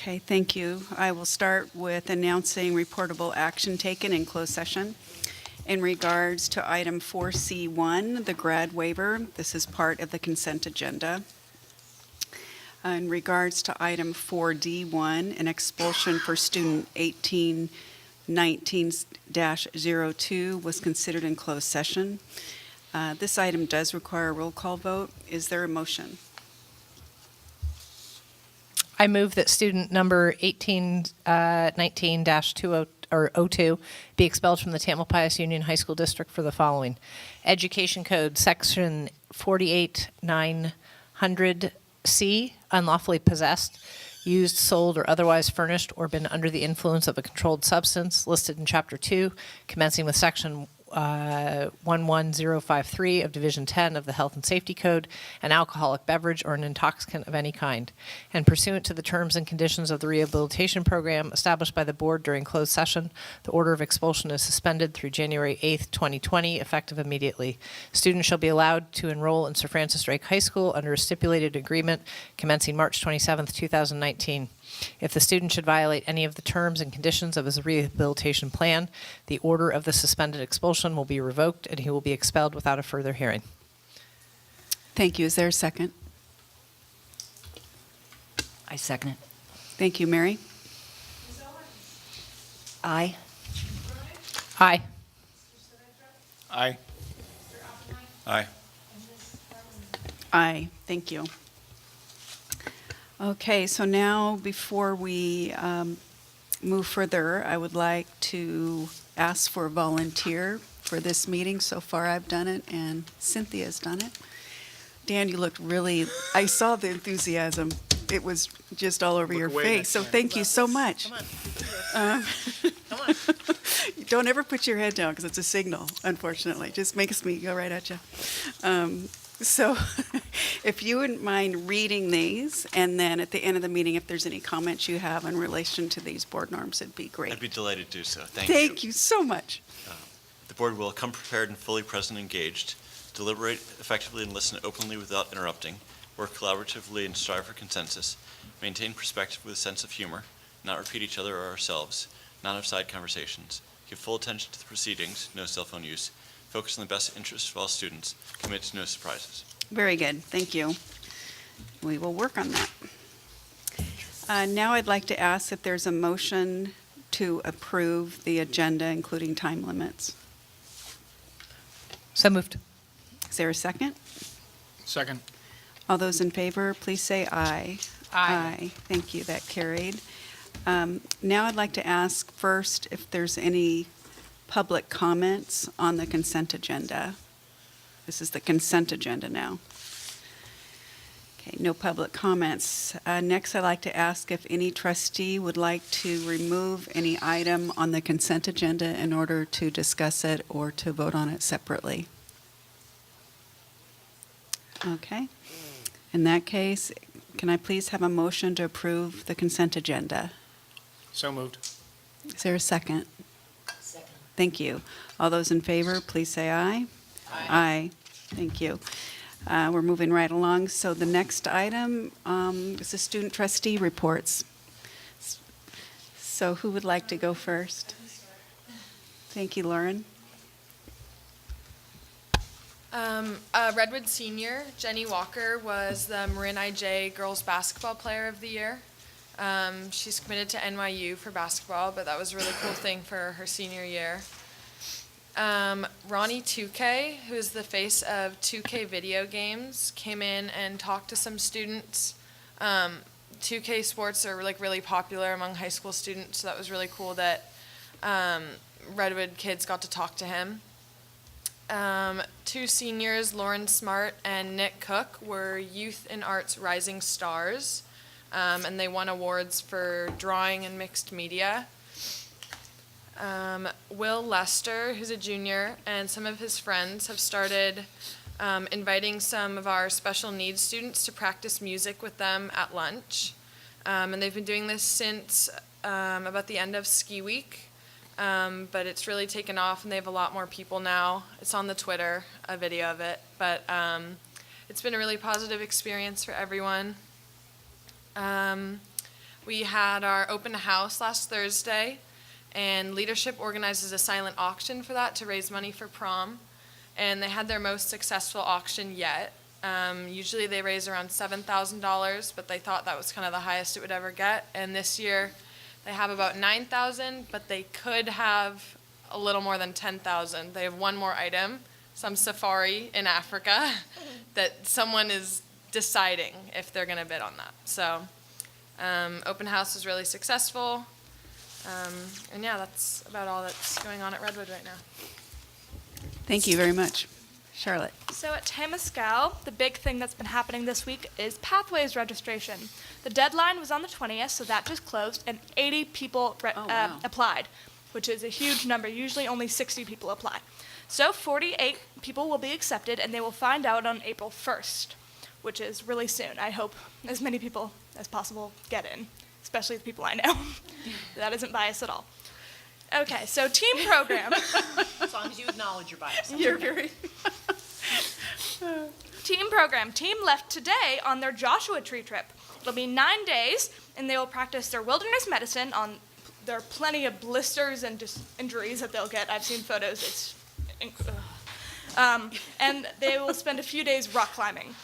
Okay, thank you. I will start with announcing reportable action taken in closed session. In regards to item 4C1, the grad waiver, this is part of the consent agenda. In regards to item 4D1, an expulsion for student 1819-02 was considered in closed session. This item does require a roll call vote. Is there a motion? I move that student number 1819-02 be expelled from the Tamalpais Union High School District for the following: Education Code Section 48900C, unlawfully possessed, used, sold, or otherwise furnished or been under the influence of a controlled substance listed in Chapter 2, commencing with Section 11053 of Division 10 of the Health and Safety Code, an alcoholic beverage or an intoxicant of any kind, and pursuant to the terms and conditions of the rehabilitation program established by the board during closed session, the order of expulsion is suspended through January 8th, 2020, effective immediately. Students shall be allowed to enroll in Sir Francis Drake High School under a stipulated agreement commencing March 27th, 2019. If the student should violate any of the terms and conditions of his rehabilitation plan, the order of the suspended expulsion will be revoked and he will be expelled without a further hearing. Thank you. Is there a second? I second it. Thank you, Mary. Aye. Aye. Aye. Aye. Aye. Thank you. Okay, so now before we move further, I would like to ask for a volunteer for this meeting. So far I've done it and Cynthia's done it. Dan, you looked really, I saw the enthusiasm. It was just all over your face. So thank you so much. Come on. Come on. Don't ever put your head down because it's a signal, unfortunately. It just makes me go right at you. So if you wouldn't mind reading these, and then at the end of the meeting, if there's any comments you have in relation to these board norms, it'd be great. I'd be delighted to do so. Thank you. Thank you so much. The board will come prepared and fully present and engaged, deliberate effectively and listen openly without interrupting, work collaboratively and strive for consensus, maintain perspective with a sense of humor, not repeat each other or ourselves, not have side conversations, give full attention to the proceedings, no cell phone use, focus on the best interests of all students, commit to no surprises. Very good. Thank you. We will work on that. Now I'd like to ask if there's a motion to approve the agenda, including time limits. So moved. Is there a second? Second. All those in favor, please say aye. Aye. Thank you. That carried. Now I'd like to ask first if there's any public comments on the consent agenda. This is the consent agenda now. Okay, no public comments. Next, I'd like to ask if any trustee would like to remove any item on the consent agenda in order to discuss it or to vote on it separately. Okay. In that case, can I please have a motion to approve the consent agenda? So moved. Is there a second? Second. Thank you. All those in favor, please say aye. Aye. Thank you. We're moving right along. So the next item is the student trustee reports. So who would like to go first? Thank you, Lauren. Redwood Senior, Jenny Walker, was the Marin IJ Girls Basketball Player of the Year. She's committed to NYU for basketball, but that was a really cool thing for her senior year. Ronnie 2K, who is the face of 2K video games, came in and talked to some students. 2K sports are really popular among high school students, so that was really cool that Redwood kids got to talk to him. Two seniors, Lauren Smart and Nick Cook, were Youth in Arts Rising Stars, and they won awards for drawing and mixed media. Will Lester, who's a junior, and some of his friends have started inviting some of our special needs students to practice music with them at lunch. And they've been doing this since about the end of ski week. But it's really taken off, and they have a lot more people now. It's on the Twitter, a video of it. But it's been a really positive experience for everyone. We had our open house last Thursday, and leadership organizes a silent auction for that to raise money for prom. And they had their most successful auction yet. Usually they raise around $7,000, but they thought that was kind of the highest it would ever get. And this year they have about 9,000, but they could have a little more than 10,000. They have one more item, some safari in Africa, that someone is deciding if they're going to bid on that. So open house was really successful. And yeah, that's about all that's going on at Redwood right now. Thank you very much. Charlotte? So at Tamalpais, the big thing that's been happening this week is Pathways registration. The deadline was on the 20th, so that just closed, and 80 people wow. applied, which is a huge number. Usually only 60 people apply. So 48 people will be accepted, and they will find out on April 1st, which is really soon. I hope as many people as possible get in, especially the people I know. That isn't biased at all. Okay, so team program. As long as you acknowledge your bias. You're very... Team program. Team left today on their Joshua Tree trip. It'll be 9 days, and they will practice their wilderness medicine on. There are plenty of blisters and just injuries that they'll get. I've seen photos. It's, and they will spend a few days rock climbing.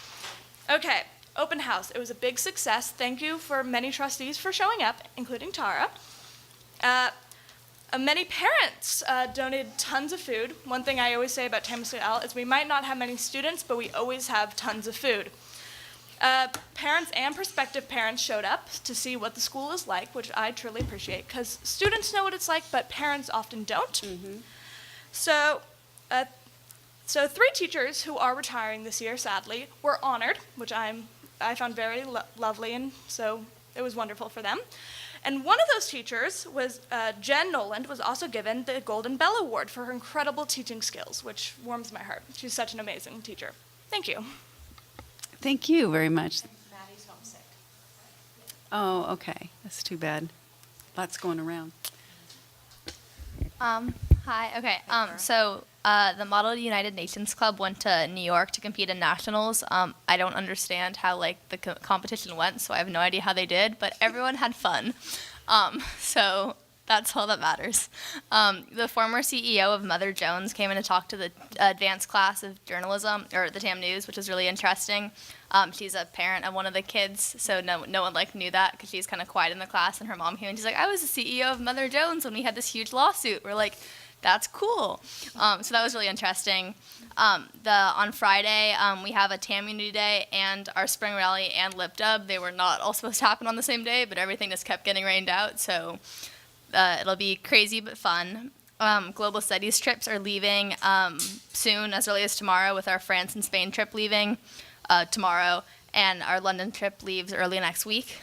Okay, open house. It was a big success. Thank you for many trustees for showing up, including Tara. Many parents donated tons of food. One thing I always say about Tamalpais is we might not have many students, but we always have tons of food. Parents and prospective parents showed up to see what the school is like, which I truly appreciate, because students know what it's like, but parents often don't. Mm-hmm. So 3 teachers who are retiring this year, sadly, were honored, which I found very lovely, and so it was wonderful for them. And one of those teachers was Jen Noland, was also given the Golden Bell Award for her incredible teaching skills, which warms my heart. She's such an amazing teacher. Thank you. Thank you very much. Maddie's homesick. Oh, okay. That's too bad. Lots going around. Hi. Okay. So the Model United Nations Club went to New York to compete in nationals. I don't understand how the competition went, so I have no idea how they did. But everyone had fun. So that's all that matters. The former CEO of Mother Jones came in to talk to the advanced class of journalism, or the TAM News, which was really interesting. She's a parent of one of the kids, so no one knew that because she's kind of quiet in the class. And her mom came and she's like, "I was the CEO of Mother Jones when we had this huge lawsuit." We're like, "That's cool." So that was really interesting. On Friday, we have a TAM Unity Day and our Spring Rally and Lip Dub. They were not all supposed to happen on the same day, but everything just kept getting rained out. So it'll be crazy but fun. Global Studies trips are leaving soon, as early as tomorrow, with our France and Spain trip leaving tomorrow, and our London trip leaves early next week.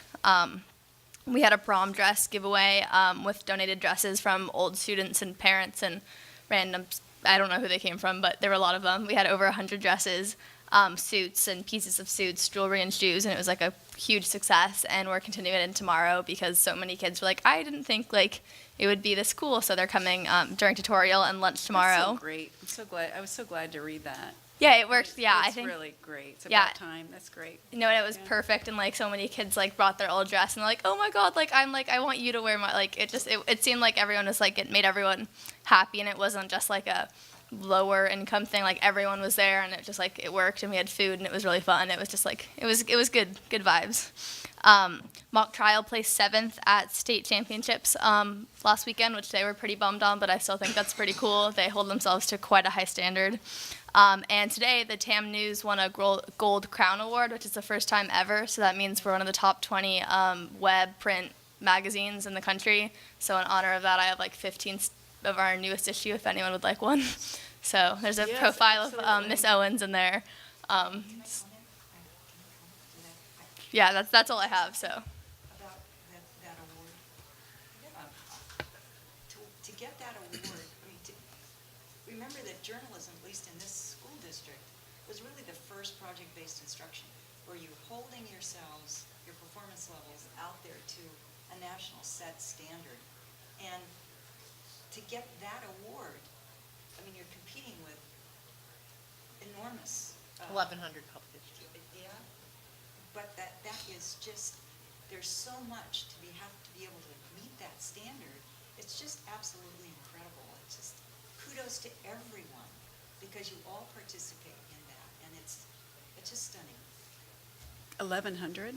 We had a prom dress giveaway with donated dresses from old students and parents and random, I don't know who they came from, but there were a lot of them. We had over 100 dresses, suits and pieces of suits, jewelry and shoes, and it was a huge success. And we're continuing it tomorrow because so many kids were like, "I didn't think it would be this cool," so they're coming during tutorial and lunch tomorrow. That's so great. I'm so glad. I was so glad to read that. Yeah, it worked. Yeah, it's I think really great. It's yeah. about time. That's great. And it was perfect, and so many kids brought their old dress and they're like, "Oh my god, I want you to wear my," it seemed like everyone was it made everyone happy, and it wasn't just a lower income thing. Everyone was there, and it just it worked, and we had food, and it was really fun. It was just it was good vibes. Mock trial placed 7th at state championships last weekend, which they were pretty bummed on, but I still think that's pretty cool. They hold themselves to quite a high standard. And today, the TAM News won a Gold Crown Award, which is the first time ever. So that means we're one of the top 20 web print magazines in the country. So in honor of that, I have 15 of our newest issue, if anyone would like one. So there's a profile of Miss Owens in there. Yeah, that's all I have. So. About that award, to get that award, remember that journalism, at least in this school district, was really the first project-based instruction, where you're holding yourselves, your performance levels, out there to a national set standard. And to get that award, you're competing with enormous 1,100 publications. Yeah, but that is just there's so much have to be able to meet that standard. It's just absolutely incredible. It's just kudos to everyone because you all participate in that, and it's just stunning. 1,100?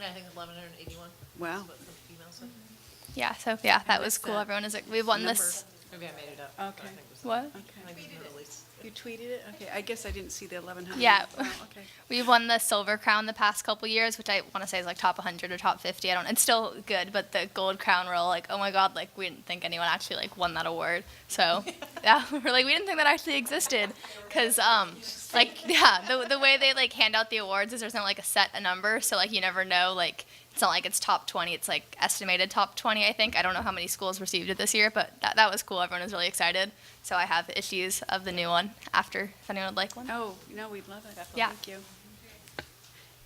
I think 1,181. Wow. That's what the email said. Yeah, so yeah, that was missed cool. that. Everyone is like, we won this. Maybe I made it up. Okay. What? Okay. You tweeted it? Okay, I guess I didn't see the 1,100. Yeah. Oh, okay. We won the Silver Crown the past couple years, which I want to say is like top 100 or top 50. I don't. It's still good, but the Gold Crown, we're all like, oh my god, like we didn't think anyone actually like won that award. So yeah, we're like we didn't think that actually existed, because like yeah, the way they like hand out the awards is there's not like a number, so like you never know like. It's not like it's top 20. It's like estimated top 20, I think. I don't know how many schools received it this year, but that was cool. Everyone was really excited. So I have issues of the new one after, if anyone would like one. Oh, no, we'd love it. Yeah. Thank you.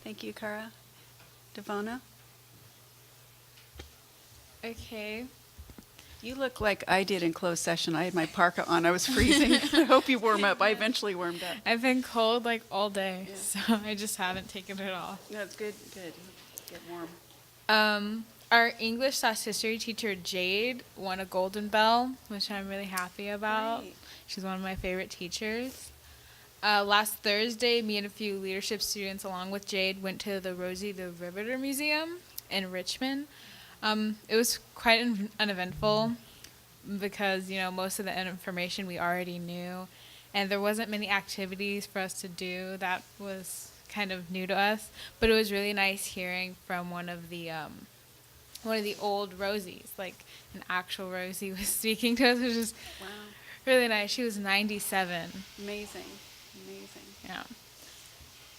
Thank you, Cara. Devona? Okay. You look like I did in closed session. I had my parka on. I was freezing. I hope you warm up. I eventually warmed up. I've been cold like all day, Yeah. so I just haven't taken it off. No, it's good. Good. Get warm. Our English/history teacher Jade won a Golden Bell, which I'm really happy about. Great. She's one of my favorite teachers. Last Thursday, me and a few leadership students, along with Jade, went to the Rosie the Riveter Museum in Richmond. It was quite uneventful because, you know, most of the information we already knew, and there wasn't many activities for us to do that was kind of new to us, but it was really nice hearing from one of the old Rosies, like an actual Rosie was speaking to us, which is Wow. really nice. She was 97. Amazing. Amazing. Yeah.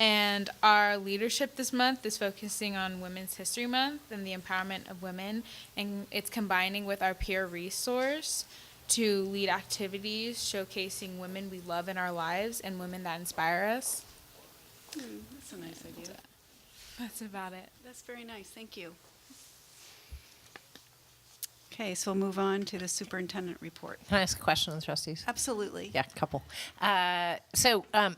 And our leadership this month is focusing on Women's History Month and the empowerment of women, and it's combining with our peer resource to lead activities showcasing women we love in our lives and women that inspire us. That's a nice idea. That's about it. That's very nice. Thank you. Okay, so we'll move on to the superintendent report. Can I ask a question of the trustees? Absolutely. Yeah, a couple. And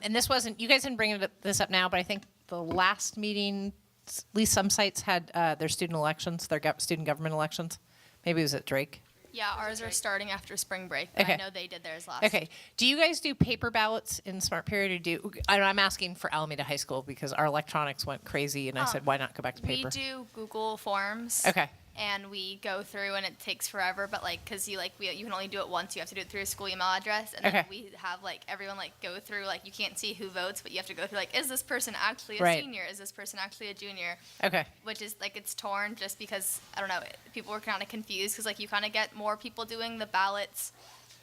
this wasn't, you guys didn't bring this up now, but I think the last meeting, at least some sites had their student elections, their student government elections. Maybe it was at Drake. Yeah, ours are starting after spring break, but Okay. I know they did theirs last. Okay. Do you guys do paper ballots in Smart Period, or I'm asking for Alameda High School because our electronics went crazy, and I said, why not go back to paper? We do Google Forms. Okay. And we go through, and it takes forever, but like, cause you can only do it once. You have to do it through a school email address, and then Okay. we have like everyone like go through, like you can't see who votes, but you have to go through like, is this person actually a Right. senior? Is this person actually a junior? Okay. Which is like it's torn just because I don't know. People were kind of confused because like you kind of get more people doing the ballots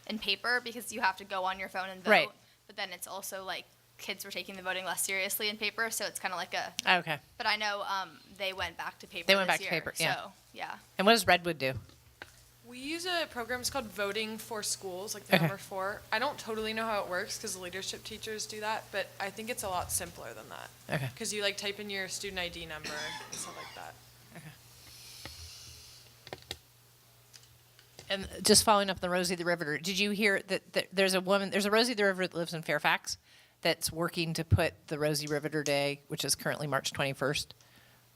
in paper because you have to go on your phone and vote. Right. But then it's also like kids were taking the voting less seriously in paper, so it's kind of like a. Okay. But I know they went back to paper. They went this back to year, paper, yeah. So yeah. And what does Redwood do? We use a program, it's called Voting for Schools, like the Okay. number 4. I don't totally know how it works because the leadership teachers do that, but I think it's a lot simpler than that. Okay. Because you like type in your student ID number and stuff like that. And just following up on the Rosie the Riveter, did you hear that there's a Rosie the Riveter that lives in Fairfax that's working to put the Rosie Riveter Day, which is currently March 21st,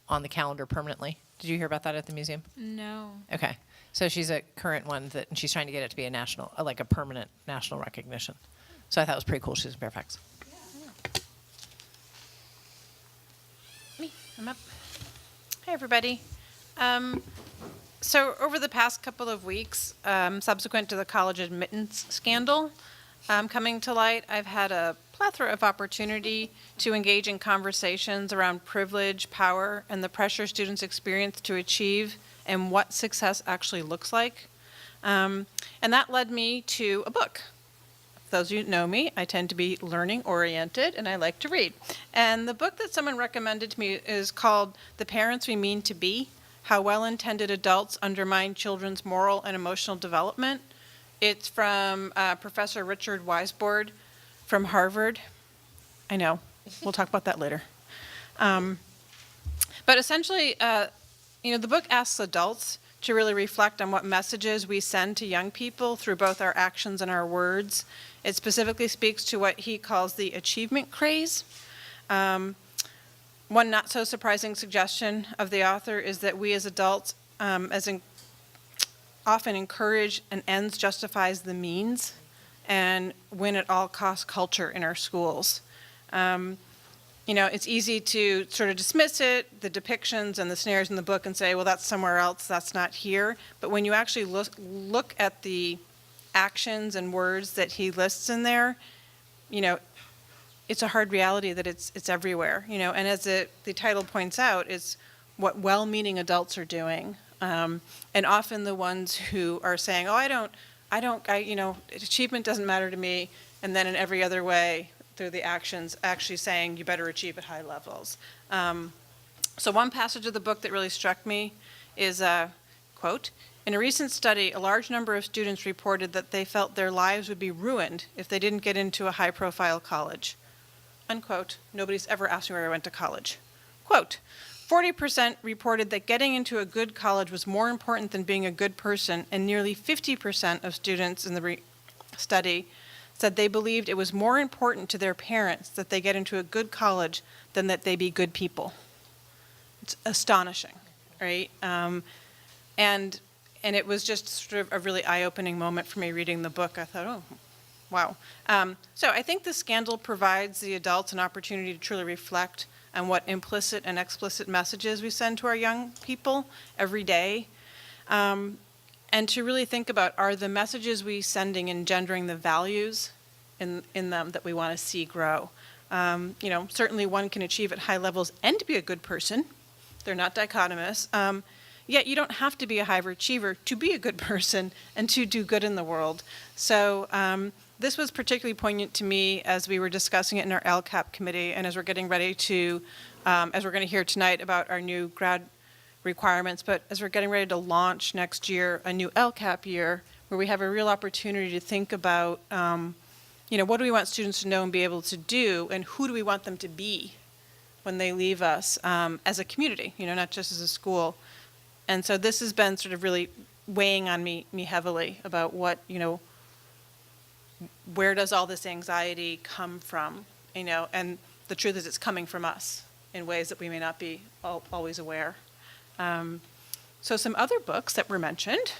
on the calendar permanently? Did you hear about that at the museum? No. Okay. So she's a current one and she's trying to get it to be a national, like a permanent national recognition. So I thought it was pretty cool. She's in Fairfax. Me, I'm up. Hey, everybody. So over the past couple of weeks, subsequent to the college admittance scandal coming to light, I've had a plethora of opportunity to engage in conversations around privilege, power, and the pressure students experience to achieve and what success actually looks like. And that led me to a book. Those of you who know me, I tend to be learning-oriented, and I like to read. And the book that someone recommended to me is called The Parents We Mean to Be: How Well-Intended Adults Undermine Children's Moral and Emotional Development. It's from Professor Richard Weisbord from Harvard. I know, we'll talk about that later. But essentially, the book asks adults to really reflect on what messages we send to young people through both our actions and our words. It specifically speaks to what he calls the achievement craze. One not so surprising suggestion of the author is that we as adults often encourage an ends justifies the means and win at all cost culture in our schools. It's easy to sort of dismiss it, the depictions and the snares in the book, and say, well, that's somewhere else, that's not here. But when you actually look at the actions and words that he lists in there, it's a hard reality that it's everywhere. And as the title points out, it's what well-meaning adults are doing. And often the ones who are saying, oh, achievement doesn't matter to me, and then in every other way, through the actions, actually saying you better achieve at high levels. So one passage of the book that really struck me is, quote, "In a recent study, a large number of students reported that they felt their lives would be ruined if they didn't get into a high-profile college." Unquote. Nobody's ever asked me where I went to college. Quote, 40% reported that getting into a good college was more important than being a good person, and nearly 50% of students in the study said they believed it was more important to their parents that they get into a good college than that they be good people. It's astonishing, right? And it was just sort of a really eye-opening moment for me reading the book. I thought, oh, wow. So I think the scandal provides the adults an opportunity to truly reflect on what implicit and explicit messages we send to our young people every day. And to really think about, are the messages we sending engendering the values in them that we want to see grow? Certainly one can achieve at high levels and be a good person. They're not dichotomous. Yet you don't have to be a high achiever to be a good person and to do good in the world. So this was particularly poignant to me as we were discussing it in our LCAP committee, and as we're getting ready to, as we're going to hear tonight about our new grad requirements, but as we're getting ready to launch next year a new LCAP year, where we have a real opportunity to think about, what do we want students to know and be able to do, and who do we want them to be when they leave us as a community, not just as a school. And so this has been sort of really weighing on me heavily about what, where does all this anxiety come from, and the truth is it's coming from us in ways that we may not be always aware. So some other books that were mentioned,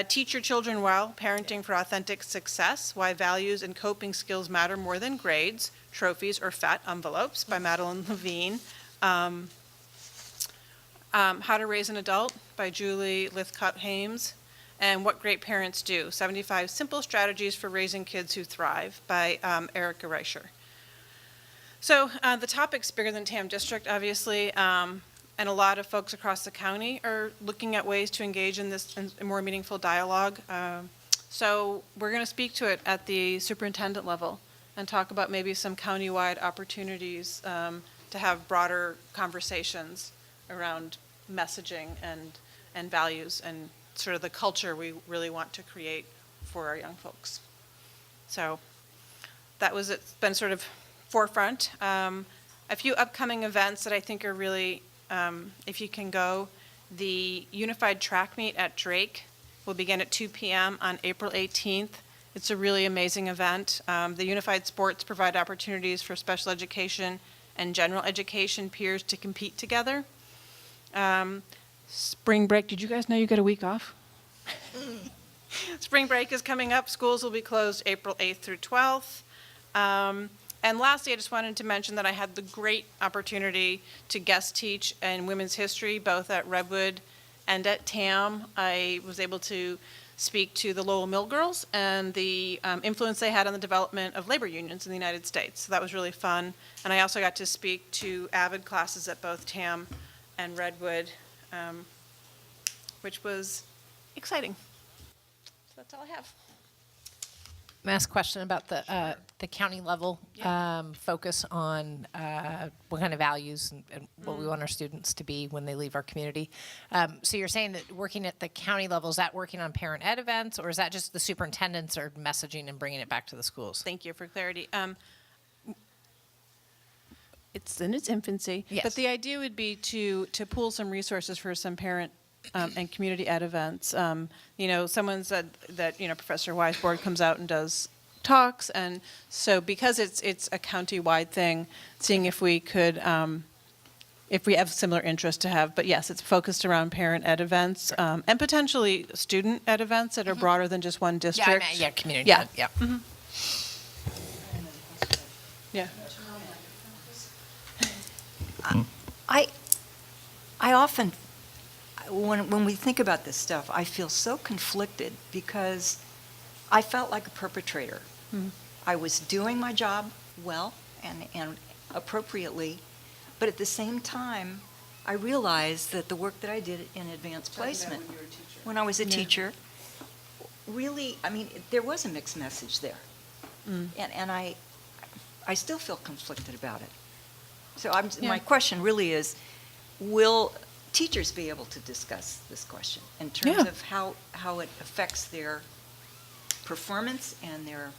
Teach Your Children Well, Parenting for Authentic Success, Why Values and Coping Skills Matter More Than Grades, Trophies, or Fat Envelopes by Madeline Levine. How to Raise an Adult by Julie Lythcott-Hames, and What Great Parents Do, 75 Simple Strategies for Raising Kids Who Thrive by Erica Reicher. So the topic's bigger than TAM District, obviously, and a lot of folks across the county are looking at ways to engage in this in more meaningful dialogue. So we're going to speak to it at the superintendent level and talk about maybe some countywide opportunities to have broader conversations around messaging and values and sort of the culture we really want to create for our young folks. So it's been sort of forefront. A few upcoming events that I think are really, if you can go, the Unified Track Meet at Drake will begin at 2 p.m. on April 18th. It's a really amazing event. The Unified Sports provide opportunities for special education and general education peers to compete together. Spring break, did you guys know you get a week off? Spring break is coming up. Schools will be closed April 8th through 12th. And lastly, I just wanted to mention that I had the great opportunity to guest teach in women's history, both at Redwood and at TAM. I was able to speak to the Lowell Mill girls and the influence they had on the development of labor unions in the United States. So that was really fun. And I also got to speak to AVID classes at both TAM and Redwood, which was exciting. So that's all I have. May I ask a question about the county level focus on what kind of values and what we want our students to be when they leave our community? So you're saying that working at the county level, is that working on parent ed events, or is that just the superintendents are messaging and bringing it back to the schools? Thank you for clarity. It's in its infancy, Yes. but the idea would be to pool some resources for some parent and community ed events. Someone said that Professor Weisborg comes out and does talks, and so because it's a county-wide thing, seeing if we could if we have similar interests to have. But yes, it's focused around parent ed events and potentially student ed events that are broader than just one district. Community Yeah. ed, yeah. Yeah. I often, when we think about this stuff, I feel so conflicted because I felt like a perpetrator. I was doing my job well and appropriately, but at the same time, I realized that the work that I did in advanced placement, when I was a teacher, really, I mean, there was a mixed message there. And I still feel conflicted about it. So my question really is, will teachers be able to discuss this question in terms of how it affects their performance and their,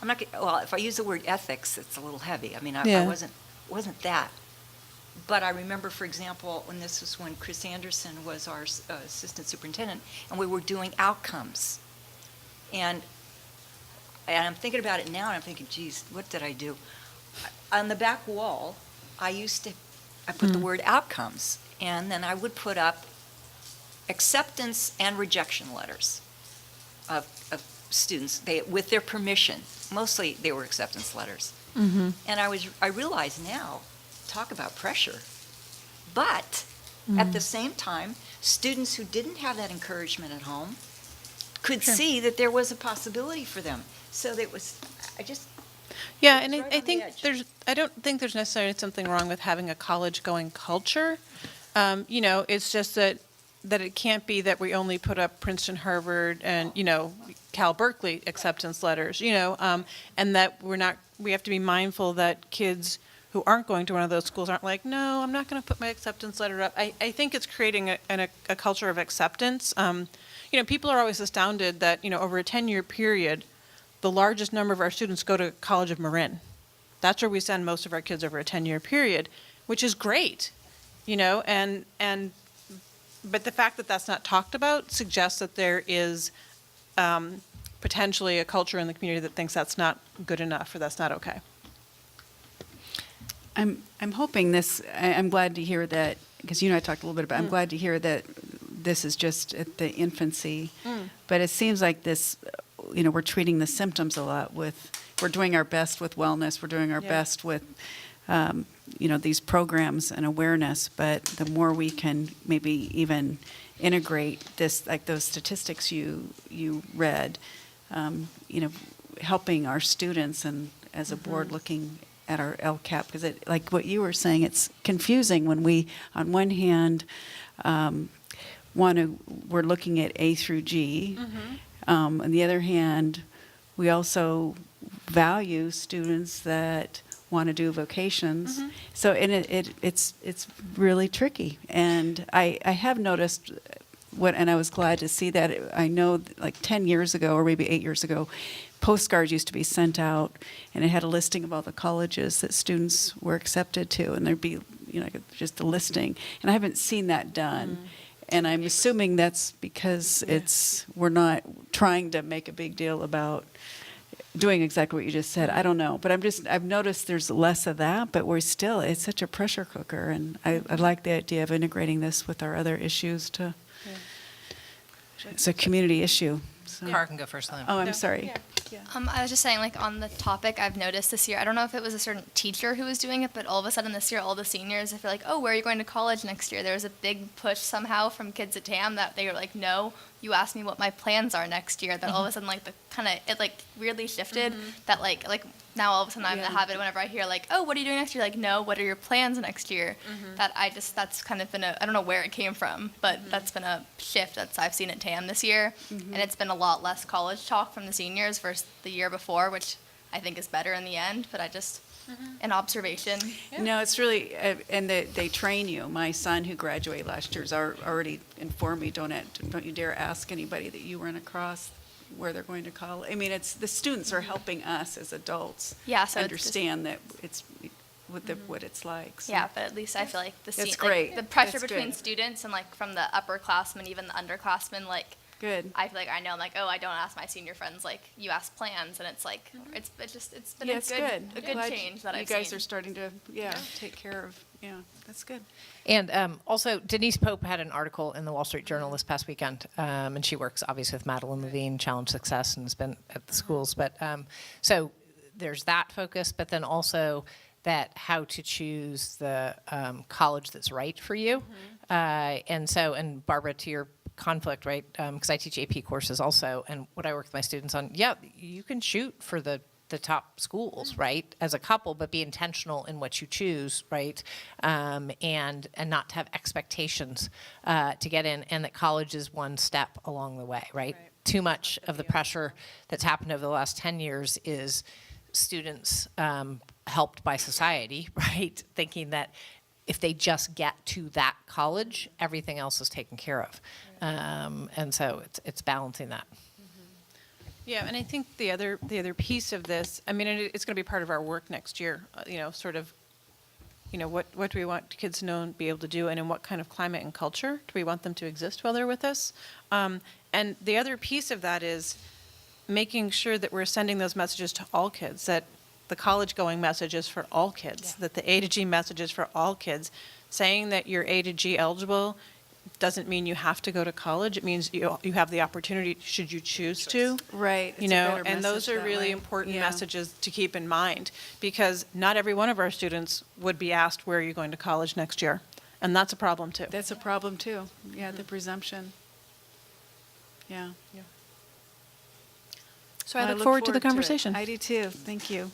I'm not, well, if I use the word ethics, it's a little heavy. I mean, I wasn't that. But I remember, for example, when Chris Anderson was our assistant superintendent, and we were doing outcomes. And I'm thinking about it now, and I'm thinking, geez, what did I do? On the back wall, I put the word outcomes, and then I would put up acceptance and rejection letters of students, with their permission. Mostly they were acceptance letters. And I realize now, talk about pressure. But at the same time, students who didn't have that encouragement at home could see that there was a possibility for them. So that was, Yeah, and right I on the think edge. I don't think there's necessarily something wrong with having a college-going culture. It's just that it can't be that we only put up Princeton, Harvard, and, Cal Berkeley acceptance letters, and that we have to be mindful that kids who aren't going to one of those schools aren't like, no, I'm not going to put my acceptance letter up. I think it's creating a culture of acceptance. People are always astounded that, over a 10-year period, the largest number of our students go to College of Marin. That's where we send most of our kids over a 10-year period, which is great, but the fact that that's not talked about suggests that there is potentially a culture in the community that thinks that's not good enough or that's not okay. I'm hoping I'm glad to hear that, because I talked a little bit about, I'm glad to hear that this is just at the infancy, but it seems like this, we're treating the symptoms a lot we're doing our best with wellness, we're doing our best with, these programs and awareness, but the more we can maybe even integrate this, like those statistics you read, helping our students and as a board looking at our LCAP, because like what you were saying, it's confusing when we, on one hand, we're looking at A through G. On the other hand, we also value students that want to do vocations. So it's really tricky. And I have noticed and I was glad to see that. I know like 10 years ago, or maybe 8 years ago, postcards used to be sent out, and it had a listing of all the colleges that students were accepted to, and there'd be, just a listing. And I haven't seen that done. And I'm assuming that's because we're not trying to make a big deal about doing exactly what you just said. I don't know. But I've noticed there's less of that, but it's such a pressure cooker. And I like the idea of integrating this with our other issues it's a community issue. So. Cara can go first, Lynn. Oh, I'm sorry. I was just saying, on the topic, I've noticed this year, I don't know if it was a certain teacher who was doing it, but all of a sudden this year, all the seniors, I feel like, oh, where are you going to college next year? There was a big push somehow from kids at TAM that they were like, no, you asked me what my plans are next year. That all of a sudden, it weirdly shifted. That now all of a sudden I'm in the habit whenever I hear oh, what are you doing next year? No, what are your plans next year? That's kind of been I don't know where it came from, but that's been a shift I've seen at TAM this year. And it's been a lot less college talk from the seniors versus the year before, which I think is better in the end, but an observation. No, it's really, and they train you. My son, who graduated last year, has already informed me, don't you dare ask anybody that you run across where they're going to college. I mean, it's the students are helping us as adults understand that it's what it's like. So. Yeah, but at least I feel like It's great. The pressure That's between good. students and from the upperclassmen, even the underclassmen, Good. I feel like I know. I'm like, oh, I don't ask my senior friends. Like, you ask plans, and it's like, it's been Yeah, a it's good, good. a good Glad change that you I've guys seen. are starting to, take care of, that's good. And also, Denise Pope had an article in the Wall Street Journal this past weekend, and she works obviously with Madeline Levine, Challenge Success, and has been at the schools. But so there's that focus, but then also that how to choose the college that's right for you. And Barbara, to your conflict, right? Because I teach AP courses also, and what I work with my students on, you can shoot for the top schools, right, as a couple, but be intentional in what you choose, right, and not to have expectations to get in, and that college is one step along the way, right? Too much of the pressure that's happened over the last 10 years is students helped by society, right, thinking that if they just get to that college, everything else is taken care of. And so it's balancing that. Yeah, and I think the other piece of this, I mean, it's going to be part of our work next year, what do we want kids to know and be able to do, and in what kind of climate and culture do we want them to exist while they're with us? And the other piece of that is making sure that we're sending those messages to all kids, that the college-going message is for all kids, that the A to G message is for all kids. Saying that you're A to G eligible doesn't mean you have to go to college. It means you have the opportunity should you choose to. Right. And those are really important messages to keep in mind, because not every one of our students would be asked, where are you going to college next year? And that's a problem too. That's a problem too. Yeah, the presumption. Yeah. So I look forward to the it. conversation. I do too. Thank you.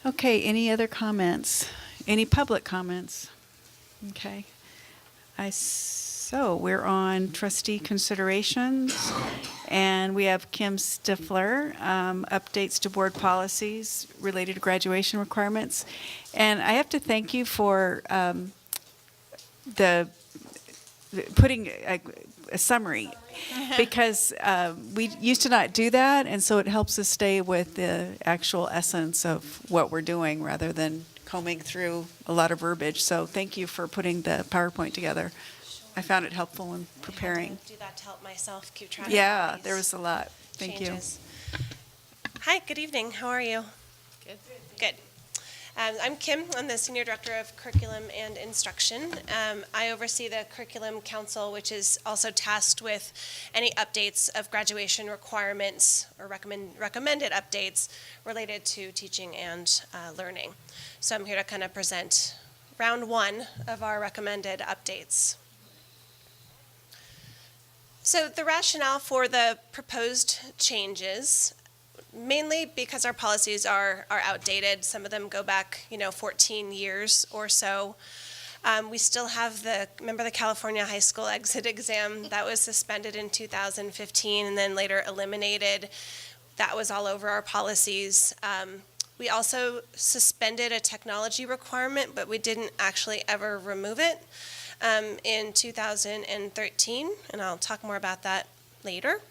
Okay, any other comments? Any public comments? Okay. So we're on trustee considerations, and we have Kim Stifler, updates to board policies related to graduation requirements. And I have to thank you for putting a summary, because we used to not do that, and so it helps us stay with the actual essence of what we're doing rather than combing through a lot of verbiage. So thank you for putting the PowerPoint together. I found it helpful in preparing. I had to do that to help myself keep track Yeah, of all these there was a lot. Thank changes. Hi, good evening. How are you? Good. Good. I'm Kim. I'm the Senior Director of Curriculum and Instruction. I oversee the Curriculum Council, which is also tasked with any updates of graduation requirements or recommended updates related to teaching and learning. So I'm here to kind of present round one of our recommended updates. So the rationale for the proposed changes, mainly because our policies are outdated. Some of them go back, 14 years or so. We still have remember the California high school exit exam that was suspended in 2015 and then later eliminated. That was all over our policies. We also suspended a technology requirement, but we didn't actually ever remove it in 2013, and I'll talk more about that later.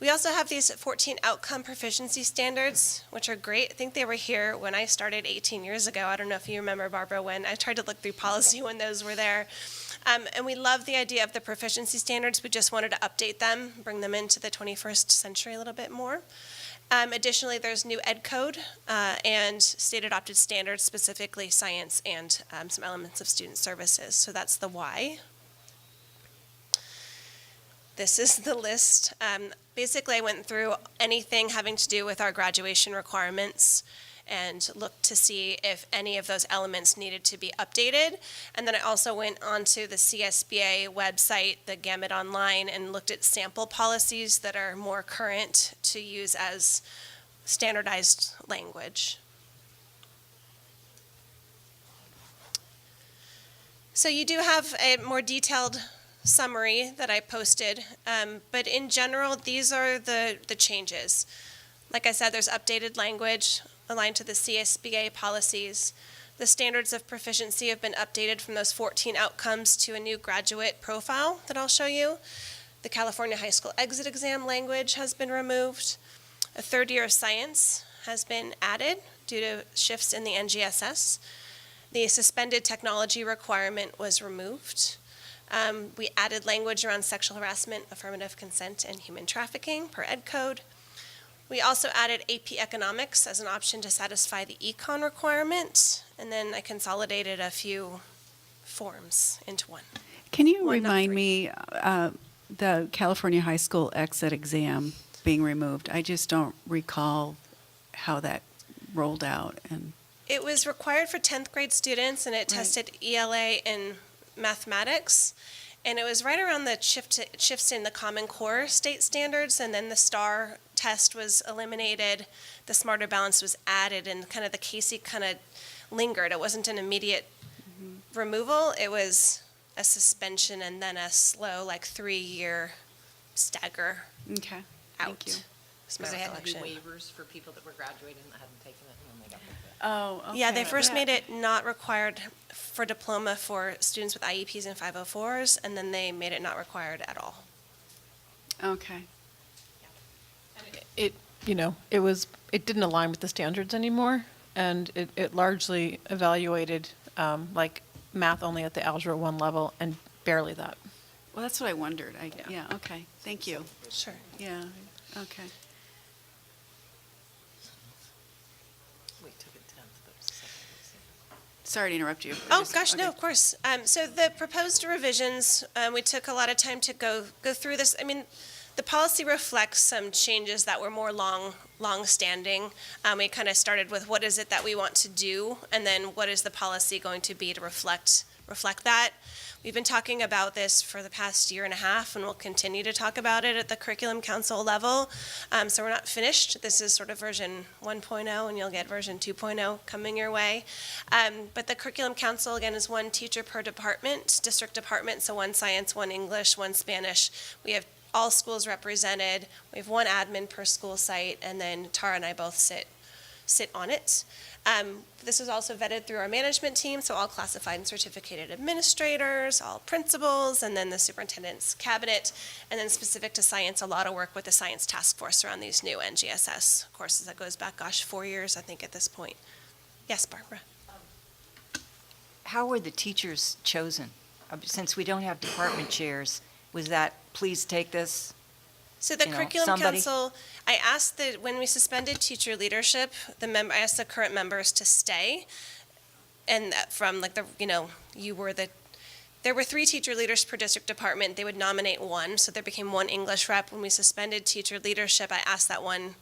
We also have these 14 outcome proficiency standards, which are great. I think they were here when I started 18 years ago. I don't know if you remember, Barbara, when I tried to look through policy when those were there. And we love the idea of the proficiency standards. We just wanted to update them, bring them into the 21st century a little bit more. Additionally, there's new ed code and state adopted standards, specifically science and some elements of student services. So that's the why. This is the list. Basically, I went through anything having to do with our graduation requirements and looked to see if any of those elements needed to be updated. And then I also went onto the CSBA website, the Gamut Online, and looked at sample policies that are more current to use as standardized language. So you do have a more detailed summary that I posted, but in general, these are the changes. Like I said, there's updated language aligned to the CSBA policies. The standards of proficiency have been updated from those 14 outcomes to a new graduate profile that I'll show you. The California high school exit exam language has been removed. A third year of science has been added due to shifts in the NGSS. The suspended technology requirement was removed. We added language around sexual harassment, affirmative consent, and human trafficking per ed code. We also added AP Economics as an option to satisfy the econ requirement, and then I consolidated a few forms into one. Can you One, not remind three. me, the California High School exit exam being removed? I just don't recall how that rolled out. And It was required for 10th grade students, and it tested ELA and mathematics. And it was right around the shifts in the Common Core state standards, and then the STAR test was eliminated, the Smarter Balance was added, and kind of the Casey kind of lingered. It wasn't an immediate removal, it was a suspension and then a slow, like 3-year stagger okay, out. thank you. Is my Because they had to do recollection. waivers for people that were graduating that hadn't taken it, and then they got rid of it. Oh, okay. Yeah, they first made it not required for diploma for students with IEPs and 504s, and then they made it not required at all. Okay. It, it didn't align with the standards anymore, and it largely evaluated, like, math only at the Algebra 1 level and barely that. Well, that's what I wondered. Yeah, okay, thank you. Sure. Yeah, okay. We took it 10th, but it was second. Sorry to interrupt you. Oh, gosh, no, of course. So the proposed revisions, we took a lot of time to go through this. I mean, the policy reflects some changes that were more long-standing. We kind of started with what is it that we want to do, and then what is the policy going to be to reflect that. We've been talking about this for the past year and a half, and we'll continue to talk about it at the Curriculum Council level. So we're not finished. This is sort of version 1.0, and you'll get version 2.0 coming your way. But the Curriculum Council, again, is one teacher per department, district department, so one science, one English, one Spanish. We have all schools represented. We have one admin per school site, and then Tara and I both sit on it. This was also vetted through our management team, so all classified and certificated administrators, all principals, and then the superintendent's cabinet, and then specific to science, a lot of work with the science task force around these new NGSS courses. That goes back, 4 years, I think, at this point. Yes, Barbara? How were the teachers chosen? Since we don't have department chairs, was that, please take this? So the You know, Curriculum somebody- Council, I asked that when we suspended teacher leadership, I asked the current members to stay. And that from like there were 3 teacher leaders per district department. They would nominate one, so there became one English rep. When we suspended teacher leadership, I asked that one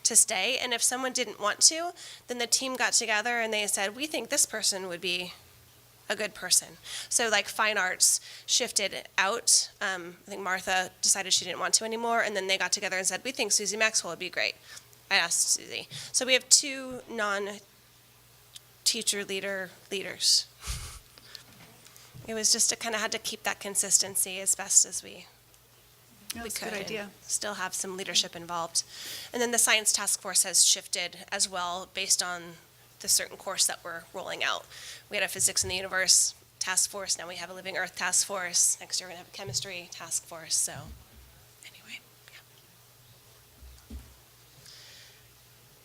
to stay. And if someone didn't want to, then the team got together and they said, we think this person would be a good person. So like fine arts shifted out. I think Martha decided she didn't want to anymore, and then they got together and said, we think Susie Maxwell would be great. I asked Susie. So we have 2 non-teacher leaders. It was just to kind of had to keep that consistency as best as we That's a could good and idea. still have some leadership involved. And then the science task force has shifted as well based on the certain course that we're rolling out. We had a physics in the universe task force, now we have a living earth task force, next year we're gonna have a chemistry task force, so anyway, yeah.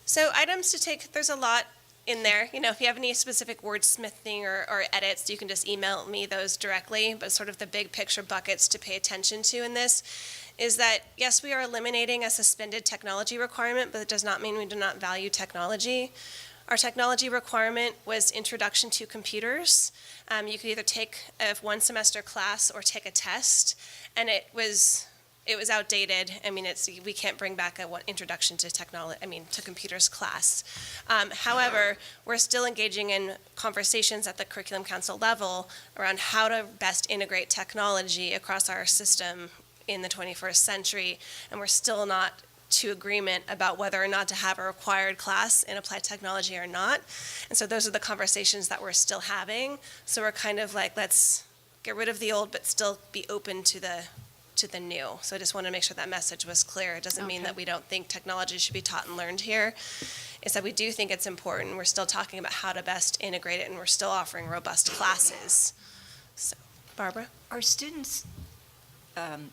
So items to take, there's a lot in there. If you have any specific wordsmithing or edits, you can just email me those directly, but sort of the big picture buckets to pay attention to in this is that, yes, we are eliminating a suspended technology requirement, but it does not mean we do not value technology. Our technology requirement was introduction to computers. You could either take a 1 semester class or take a test, and it was outdated. I mean, we can't bring back a introduction to to computers class. However, we're still engaging in conversations at the Curriculum Council level around how to best integrate technology across our system in the 21st century, and we're still not to agreement about whether or not to have a required class in applied technology or not. And so those are the conversations that we're still having. So we're kind of like, let's get rid of the old, but still be open to the new. So I just want to make sure that message was clear. It doesn't mean Okay. that we don't think technology should be taught and learned here. It's that we do think it's important. We're still talking about how to best integrate it, and we're still offering robust classes. So, Barbara? Are students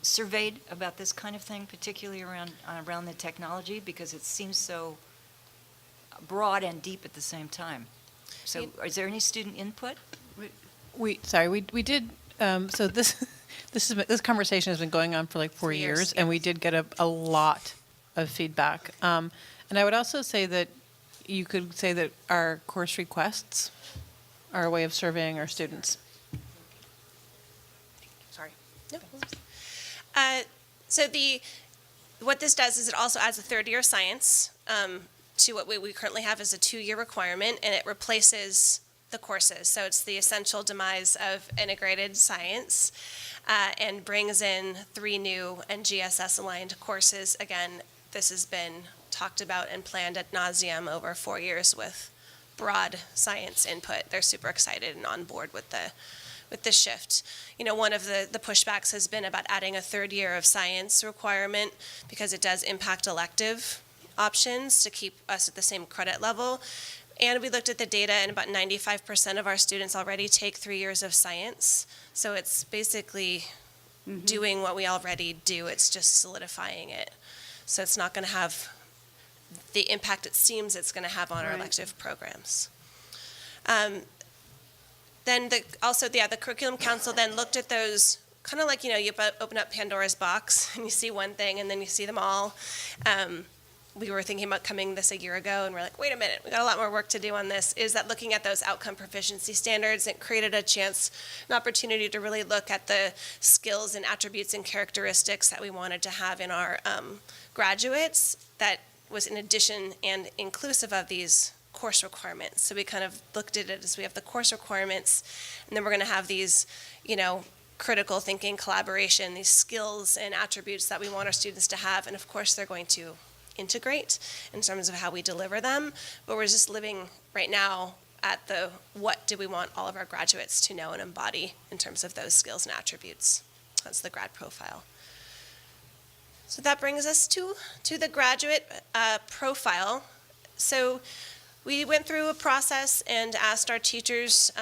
surveyed about this kind of thing, particularly around the technology, because it seems so broad and deep at the same time? So is there any student input? We did, so this, This conversation has been going on for like 4 years, and we did get a lot of feedback. And I would also say that you could say that our course requests are a way of surveying our students. Sorry. No. So what this does is it also adds a third year of science to what we currently have as a 2-year requirement, and it replaces the courses. So it's the essential demise of integrated science and brings in 3 new NGSS-aligned courses. Again, this has been talked about and planned ad nauseum over 4 years with broad science input. They're super excited and on board with the shift. You know, one of the pushbacks has been about adding a 3rd year of science requirement because it does impact elective options to keep us at the same credit level. And we looked at the data, and about 95% of our students already take 3 years of science. So it's basically doing what we already do. It's just solidifying it. So it's not going to have the impact it seems it's going to have on our elective programs. Then the Curriculum Council then looked at those, kind of like, you know, you open up Pandora's box and you see one thing and then you see them all. We were thinking about coming this a year ago, and we're like, wait a minute, we got a lot more work to do on this. Is that looking at those outcome proficiency standards, it created an opportunity to really look at the skills and attributes and characteristics that we wanted to have in our graduates that was in addition and inclusive of these course requirements. So we kind of looked at it as we have the course requirements, and then we're going to have these, you know, critical thinking, collaboration, these skills and attributes that we want our students to have, and of course they're going to integrate in terms of how we deliver them, but we're just living right now at the what do we want all of our graduates to know and embody in terms of those skills and attributes. That's the grad profile. So that brings us to the graduate profile. So we went through a process and asked our teachers,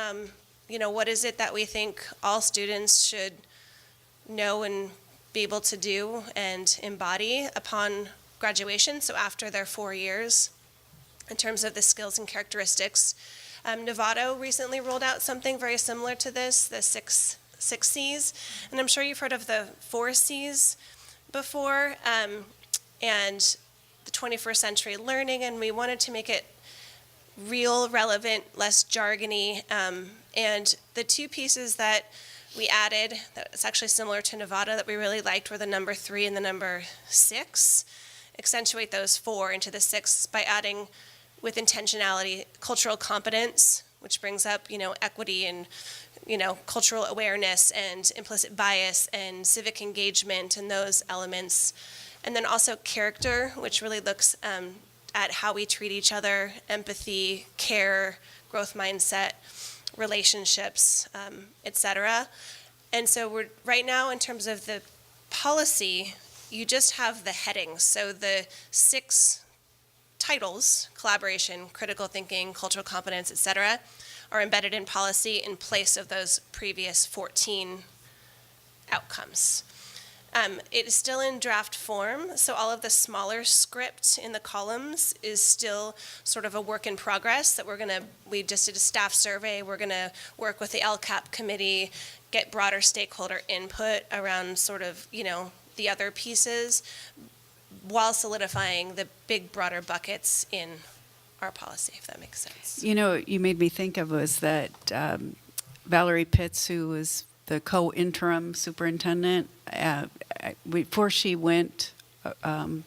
you know, what is it that we think all students should know and be able to do and embody upon graduation, so after their 4 years, in terms of the skills and characteristics. Novato recently rolled out something very similar to this, the six C's, and I'm sure you've heard of the 4 C's before, and the 21st century learning, and we wanted to make it real, relevant, less jargony, and the 2 pieces that we added, that's actually similar to Novato that we really liked, were the number 3 and the number 6. Accentuate those 4 into the 6 by adding, with intentionality, cultural competence, which brings up, you know, equity and, you know, cultural awareness and implicit bias and civic engagement and those elements. And then also character, which really looks at how we treat each other, empathy, care, growth mindset, relationships, etc. And so we're right now, in terms of the policy, you just have the headings. So the 6 titles, collaboration, critical thinking, cultural competence, etc., are embedded in policy in place of those previous 14 outcomes. It is still in draft form, so all of the smaller script in the columns is still sort of a work in progress that we just did a staff survey. We're gonna work with the LCAP committee, get broader stakeholder input around sort of, you know, the other pieces, while solidifying the big, broader buckets in our policy, if that makes sense. You know, you made me think of was that Valerie Pitts, who was the co-interim superintendent, before she went in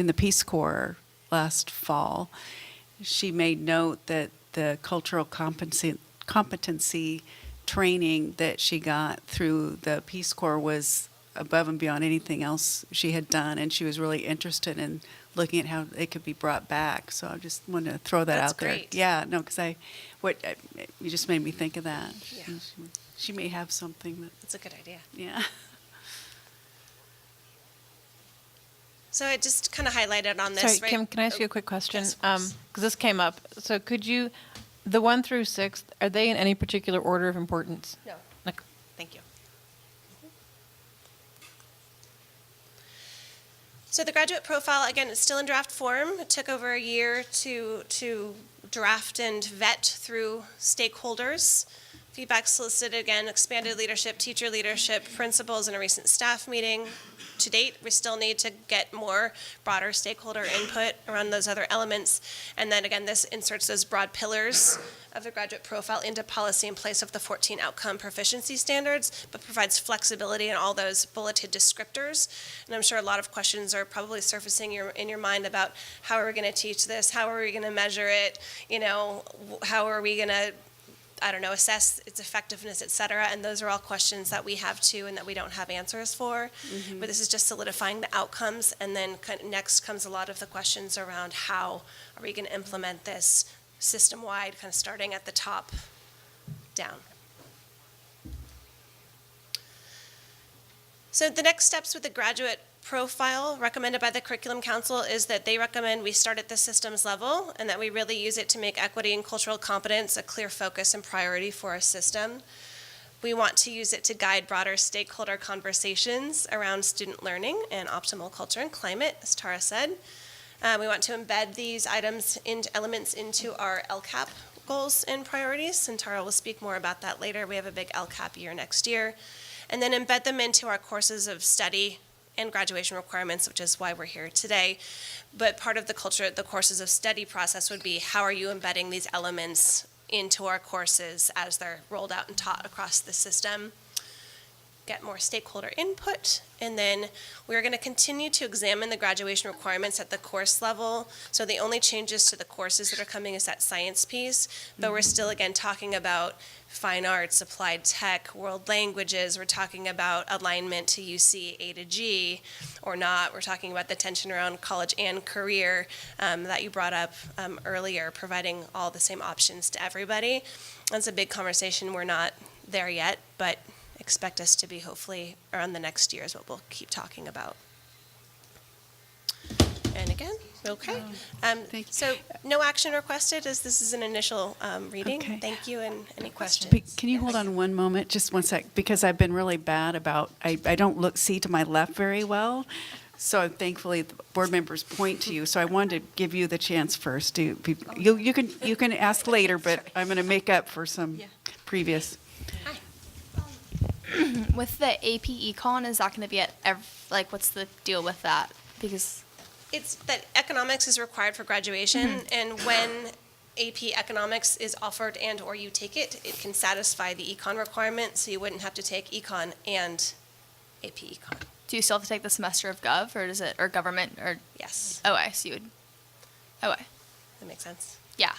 the Peace Corps last fall, she made note that the cultural competency training that she got through the Peace Corps was above and beyond anything else she had done, and she was really interested in looking at how it could be brought back. So I just wanted to throw that out there. That's great. Yeah, no, because you just made me think of that. Yeah. She may have something that, That's a good idea. yeah. So I just kind of highlighted on this. Sorry, right? can I ask you a quick question? Yes, of course. Because this came up. So could you, the 1 through 6, are they in any particular order of importance? No. Okay, thank you. So the graduate profile, again, it's still in draft form. It took over a year to draft and vet through stakeholders Feedback solicited again, expanded leadership, teacher leadership, principals in a recent staff meeting. To date, we still need to get more broader stakeholder input around those other elements. And then again, this inserts those broad pillars of the graduate profile into policy in place of the 14 outcome proficiency standards, but provides flexibility in all those bulleted descriptors. And I'm sure a lot of questions are probably surfacing in your mind about how are we going to teach this? How are we going to measure it? You know, how are we going to, I don't know, assess its effectiveness, et cetera. And those are all questions that we have too and that we don't have answers for. But this is just solidifying the outcomes. And then next comes a lot of the questions around how are we going to implement this system-wide, kind of starting at the top down. So the next steps with the graduate profile recommended by the Curriculum Council is that they recommend we start at the systems level and that we really use it to make equity and cultural competence a clear focus and priority for our system. We want to use it to guide broader stakeholder conversations around student learning and optimal culture and climate, as Tara said. We want to embed these elements into our LCAP goals and priorities, and Tara will speak more about that later. We have a big LCAP year next year. And then embed them into our courses of study and graduation requirements, which is why we're here today. But part of the courses of study process would be how are you embedding these elements into our courses as they're rolled out and taught across the system. Get more stakeholder input, and then we're going to continue to examine the graduation requirements at the course level. So the only changes to the courses that are coming is that science piece, but we're still, again, talking about fine arts, applied tech, world languages. We're talking about alignment to UC A to G or not. We're talking about the tension around college and career that you brought up earlier, providing all the same options to everybody. That's a big conversation. We're not there yet, but expect us to be hopefully around the next year is what we'll keep talking about. And again, okay. Thank you. So no action requested as this is an initial reading. Okay. Thank you, and any questions? Can you hold on one moment, just one sec, because I've been really bad about, I don't see to my left very well. So thankfully, the board members point to you. So I wanted to give you the chance first. You can ask later, but I'm going to make up for some previous. With the AP Econ, is that going to be at what's the deal with that? Because It's that economics is required for graduation, and when AP Economics is offered and or you take it, it can satisfy the econ requirement, so you wouldn't have to take econ and AP Econ. do you still have to take the semester of Gov, or government, or? Yes, OI, so you would. OI. that makes sense. Yeah.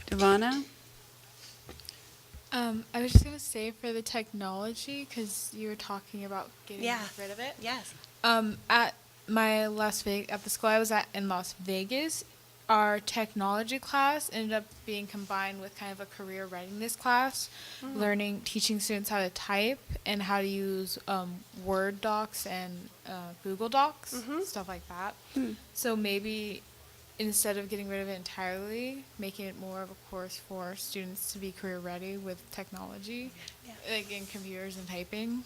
Devana? I was just going to say for the technology, because you were talking about getting rid of it. Yes. At the school I was at in Las Vegas, our technology class ended up being combined with kind of a career readiness class, teaching students how to type and how to use Word docs and Google Docs, stuff like that. So maybe instead of getting rid of it entirely, making it more of a course for students to be career ready with technology, like in computers and typing.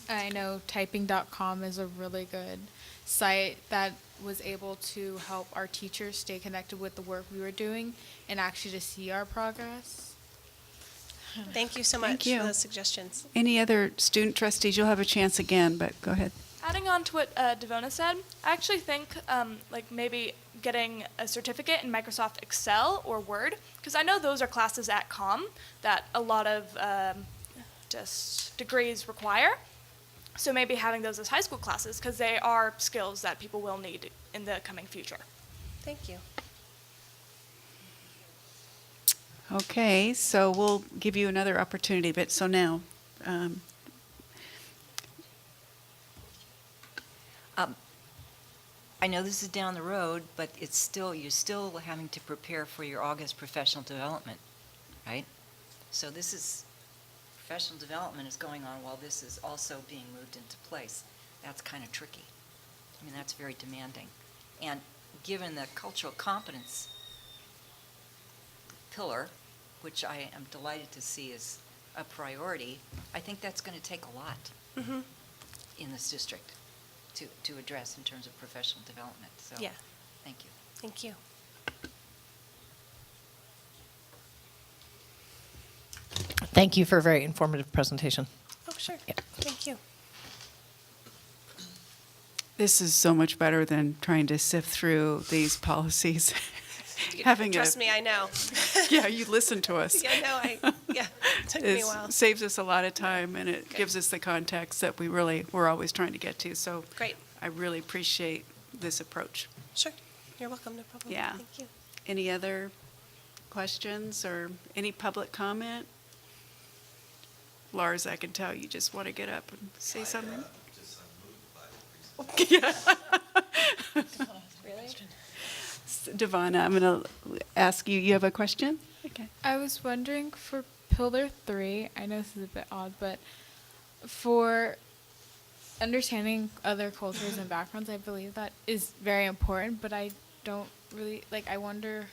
I know typing.com is a really good site that was able to help our teachers stay connected with the work we were doing and actually to see our progress. Thank you so much Thank you. for those suggestions. Any other student trustees? You'll have a chance again, but go ahead. Adding on to what Devona said, I actually think maybe getting a certificate in Microsoft Excel or Word, because I know those are classes at COM that a lot of just degrees require. So maybe having those as high school classes, because they are skills that people will need in the coming future. Thank you. Okay, so we'll give you another opportunity, but so now, I know this is down the road, but you're still having to prepare for your August professional development, right? So professional development is going on while this is also being moved into place. That's kind of tricky. I mean, that's very demanding. And given the cultural competence pillar, which I am delighted to see is a priority, I think that's going to take a lot in this district to address in terms of professional development. So, Yeah. thank you. Thank you. Thank you for a very informative presentation. Oh, sure. Yeah. Thank you. This is so much better than trying to sift through these policies. Having Trust a, me, I know. yeah, you listen to us. Yeah, no, it took me a while. Saves us a lot of time, and it gives us the context that we're always trying to get to. So Great. I really appreciate this approach. Sure. You're welcome. No problem. Yeah. Thank you. Any other questions or any public comment? Lars, I can tell you just want to get up and say something. Yeah. Devonna, I'm going to ask you, you have a question? Okay. I was wondering for Pillar 3, I know this is a bit odd, but for understanding other cultures and backgrounds, I believe that is very important, but I don't really, I wonder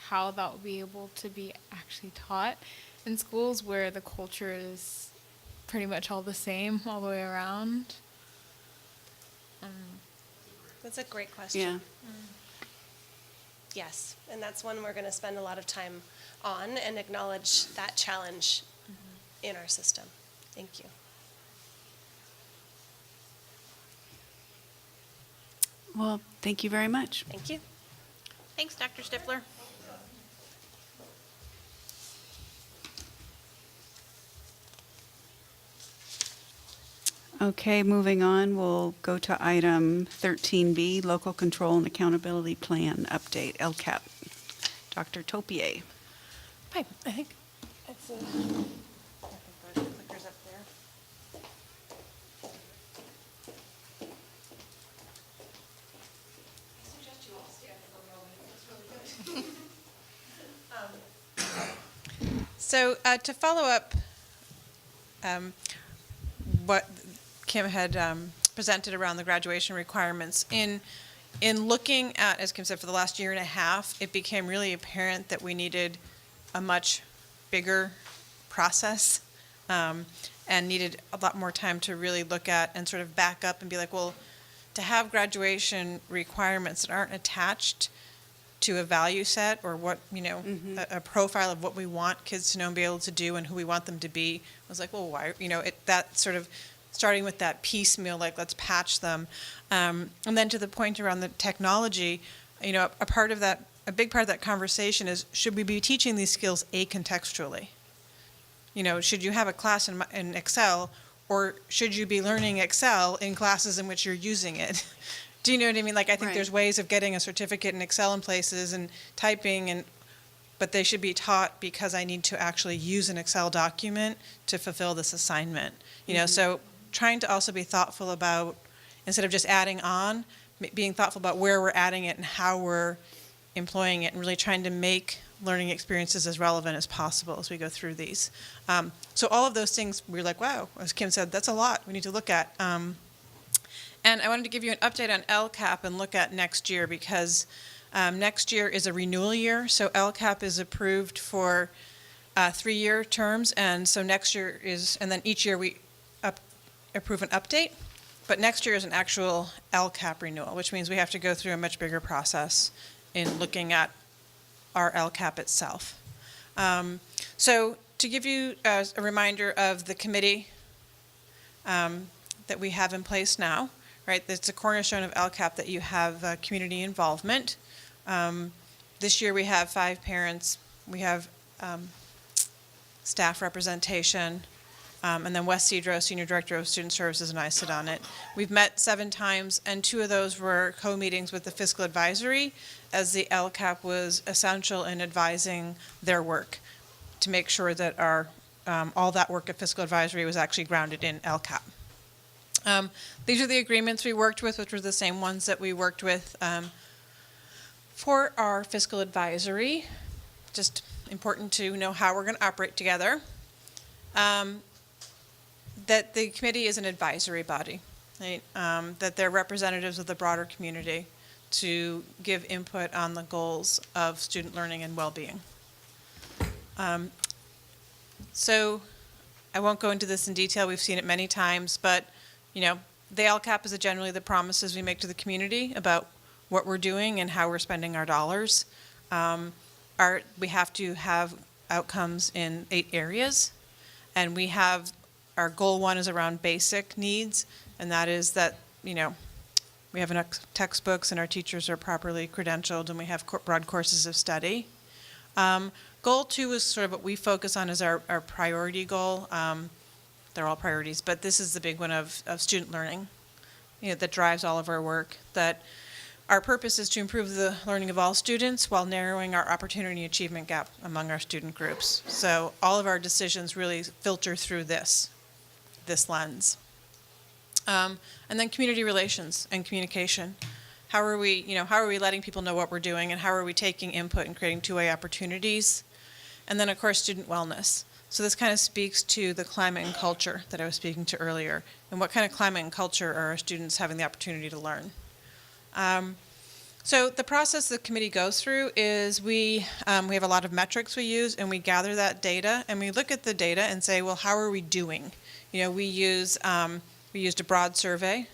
how that will be able to be actually taught in schools where the culture is pretty much all the same all the way around. That's a great question. Yeah. Yes, and that's one we're going to spend a lot of time on and acknowledge that challenge in our system. Thank you. Well, thank you very much. Thank you. Thanks, Dr. Stifler. Okay, moving on, we'll go to item 13B, Local Control and Accountability Plan Update, LCAP. Dr. Topier. Hi, I think it's I think the clicker's up there. So to follow up what Kim had presented around the graduation requirements, in looking at, as Kim said, for the last year and a half, it became really apparent that we needed a much bigger process and needed a lot more time to really look at and sort of back up and be like, well, to have graduation requirements that aren't attached to a value set or what, a profile of what we want kids to know and be able to do and who we want them to be. I was like, well, why, that sort of starting with that piecemeal, let's patch them. And then to the point around the technology, a big part of that conversation is, should we be teaching these skills acontextually? Should you have a class in Excel, or should you be learning Excel in classes in which you're using it? Do you know what I mean? I think Right. there's ways of getting a certificate in Excel in places and typing, but they should be taught because I need to actually use an Excel document to fulfill this assignment. So trying to also be thoughtful about, instead of just adding on, being thoughtful about where we're adding it and how we're employing it, and really trying to make learning experiences as relevant as possible as we go through these. So all of those things, we're like, wow, as Kim said, that's a lot we need to look at. And I wanted to give you an update on LCAP and look at next year, because next year is a renewal year. So LCAP is approved for 3-year terms, and so next year is, and then each year we approve an update. But next year is an actual LCAP renewal, which means we have to go through a much bigger process in looking at our LCAP itself. So to give you a reminder of the committee that we have in place now, right? It's a cornerstone of LCAP that you have community involvement. This year we have 5 parents, we have staff representation, and then Wes Cedro, Senior Director of Student Services, and I sit on it. We've met 7 times, and 2 of those were co-meetings with the Fiscal Advisory, as the LCAP was essential in advising their work to make sure that our all that work at Fiscal Advisory was actually grounded in LCAP. These are the agreements we worked with, which were the same ones that we worked with for our Fiscal Advisory. Just important to know how we're going to operate together. That the committee is an advisory body, right? That they're representatives of the broader community to give input on the goals of student learning and well-being. So I won't go into this in detail. We've seen it many times, but the LCAP is generally the promises we make to the community about what we're doing and how we're spending our dollars. We have to have outcomes in 8 areas. And we have, our goal 1 is around basic needs, and that is that, we have enough textbooks and our teachers are properly credentialed and we have broad courses of study. Goal 2 is sort of what we focus on as our priority goal. They're all priorities, but this is the big one of student learning, that drives all of our work. That our purpose is to improve the learning of all students while narrowing our opportunity achievement gap among our student groups. So all of our decisions really filter through this lens. And then community relations and communication. How are we letting people know what we're doing, and how are we taking input and creating two-way opportunities? And then, of course, student wellness. So this kind of speaks to the climate and culture that I was speaking to earlier. And what kind of climate and culture are our students having the opportunity to learn? So the process the committee goes through is we have a lot of metrics we use, and we gather that data, and we look at the data and say, well, how are we doing? We used a broad survey.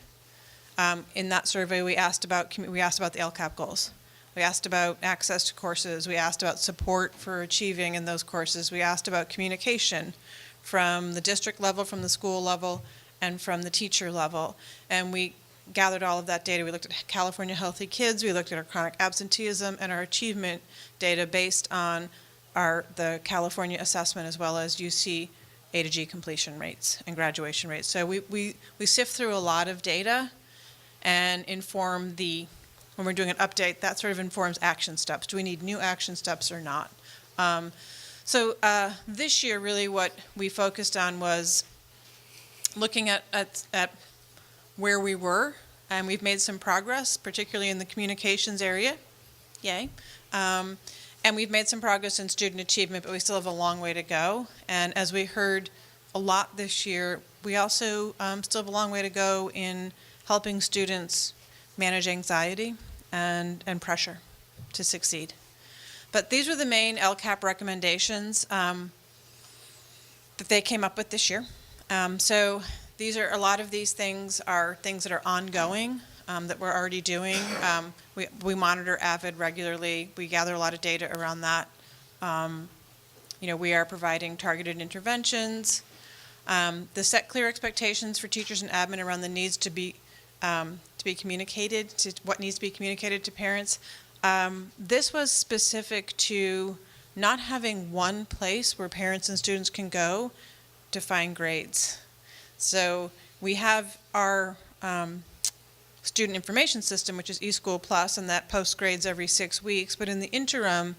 In that survey, we asked about the LCAP goals. We asked about access to courses. We asked about support for achieving in those courses. We asked about communication from the district level, from the school level, and from the teacher level. And we gathered all of that data. We looked at California Healthy Kids. We looked at our chronic absenteeism and our achievement data based on the California assessment, as well as UC A to G completion rates and graduation rates. So we sift through a lot of data and inform when we're doing an update, that sort of informs action steps. Do we need new action steps or not? So this year, really what we focused on was looking at where we were, and we've made some progress, particularly in the communications area. Yay. And we've made some progress in student achievement, but we still have a long way to go. And as we heard a lot this year, we also still have a long way to go in helping students manage anxiety and pressure to succeed. But these were the main LCAP recommendations that they came up with this year. So a lot of these things are things that are ongoing, that we're already doing. We monitor AVID regularly. We gather a lot of data around that. We are providing targeted interventions. The set clear expectations for teachers and admin around the needs to be communicated, to what needs to be communicated to parents. This was specific to not having one place where parents and students can go to find grades. So we have our student information system, which is eSchool Plus, and that posts grades every 6 weeks. But in the interim,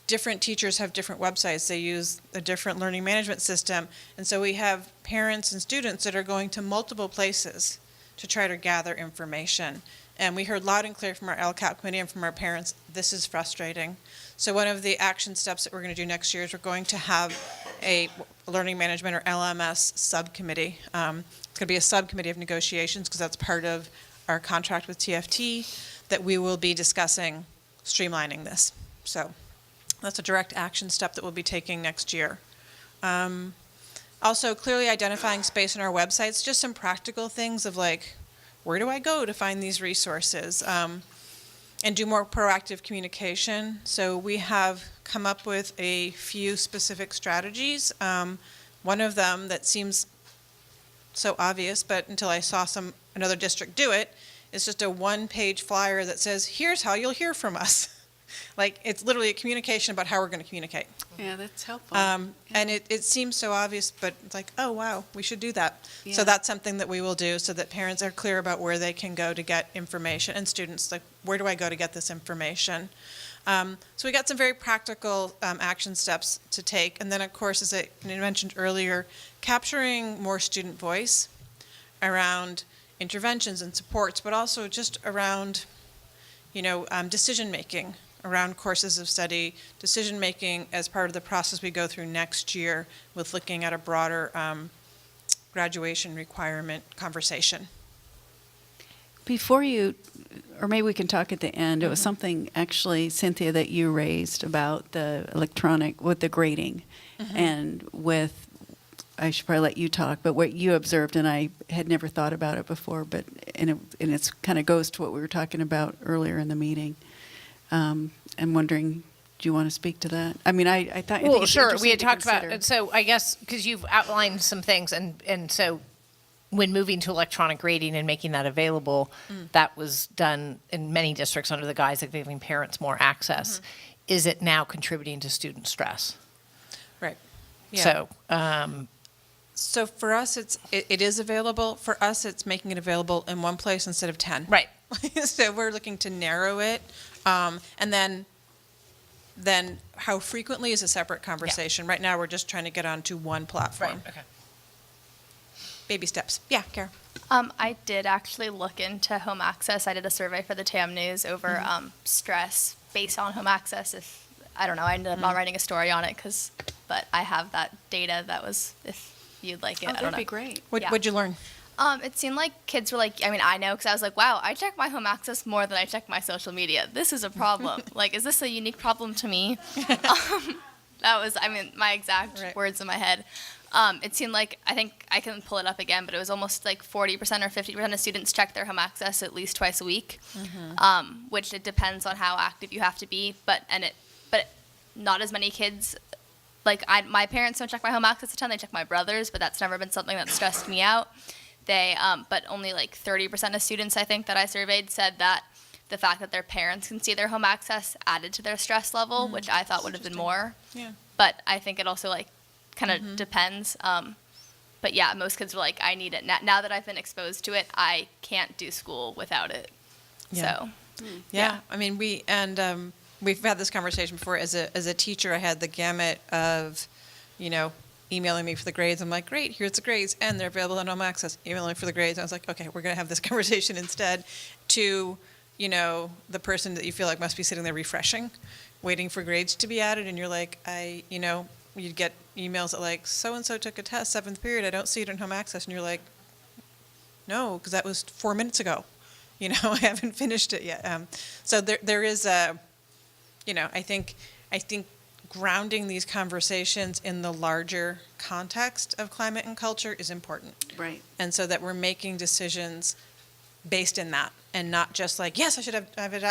different teachers have different websites. They use a different learning management system. And so we have parents and students that are going to multiple places to try to gather information. And we heard loud and clear from our LCAP committee and from our parents, this is frustrating. So one of the action steps that we're going to do next year is we're going to have a learning management or LMS subcommittee. It's going to be a subcommittee of negotiations because that's part of our contract with TFT that we will be discussing streamlining this. So that's a direct action step that we'll be taking next year. Also, clearly identifying space on our websites, just some practical things of like, where do I go to find these resources? And do more proactive communication. So we have come up with a few specific strategies. One of them that seems so obvious, but until I saw another district do it, is just a one-page flyer that says, here's how you'll hear from us. Like, it's literally a communication about how we're going to communicate. Yeah, that's helpful. And it seems so obvious, but it's like, oh, wow, we should do that. Yeah. So that's something that we will do so that parents are clear about where they can go to get information, and students, like, where do I go to get this information? So we got some very practical action steps to take. And then, of course, as I mentioned earlier, capturing more student voice around interventions and supports, but also just around, decision-making around courses of study, decision-making as part of the process we go through next year with looking at a broader graduation requirement conversation. Before you, or maybe we can talk at the end, it was something actually, Cynthia, that you raised about the with the grading and with, I should probably let you talk, but what you observed, and I had never thought about it before, and it's kind of goes to what we were talking about earlier in the meeting. I'm wondering Do you want to speak to that? I mean, I thought. I think Well, it's sure. interesting We had to talked about, consider. so I guess, because you've outlined some things, and so when moving to electronic grading and making that available, that was done in many districts under the guise of giving parents more access. Is it now contributing to student stress? Right. Yeah. So, So for us, it is available. For us, it's making it available in one place instead of 10. right. So we're looking to narrow it. And then how frequently is a separate conversation. Right now, we're just trying to get onto one platform. Okay. Baby steps. Yeah, Kara. I did actually look into home access. I did a survey for the TAM News over stress based on home access. If I don't know, I ended up not writing a story on it but I have that data. That was if you'd like it. Oh, I don't that'd know. be great. What'd you learn? It seemed like kids were like, I mean, I know because I was like, wow, I check my home access more than I check my social media. This is a problem. Like, is this a unique problem to me? That was, I mean, my exact words in my head. It seemed like, I think I can pull it up again, but it was almost like 40% or 50% of students check their home access at least twice a week, which it depends on how active you have to be. But not as many kids. Like, my parents don't check my home access a ton. They check my brother's, but that's never been something that stressed me out. But only like 30% of students, I think, that I surveyed said that the fact that their parents can see their home access added to their stress level, which I thought would have been more. Yeah. But I think it also like kind of depends. But yeah, most kids were like, I need it. Now that I've been exposed to it, I can't do school without it. Yeah. So. Yeah. I mean, we've had this conversation before. As a teacher, I had the gamut of, emailing me for the grades. I'm like, great, here's the grades, and they're available on home access. Emailing me for the grades. I was like, okay, we're going to have this conversation instead. To, the person that you feel like must be sitting there refreshing, waiting for grades to be added, and you're like, you'd get emails that like, so-and-so took a test, 7th period, I don't see it in home access, and you're like, no, because that was 4 minutes ago. I haven't finished it yet. So there is a, I think grounding these conversations in the larger context of climate and culture is important. Right. And so that we're making decisions based in that, and not just like, yes, I should have it,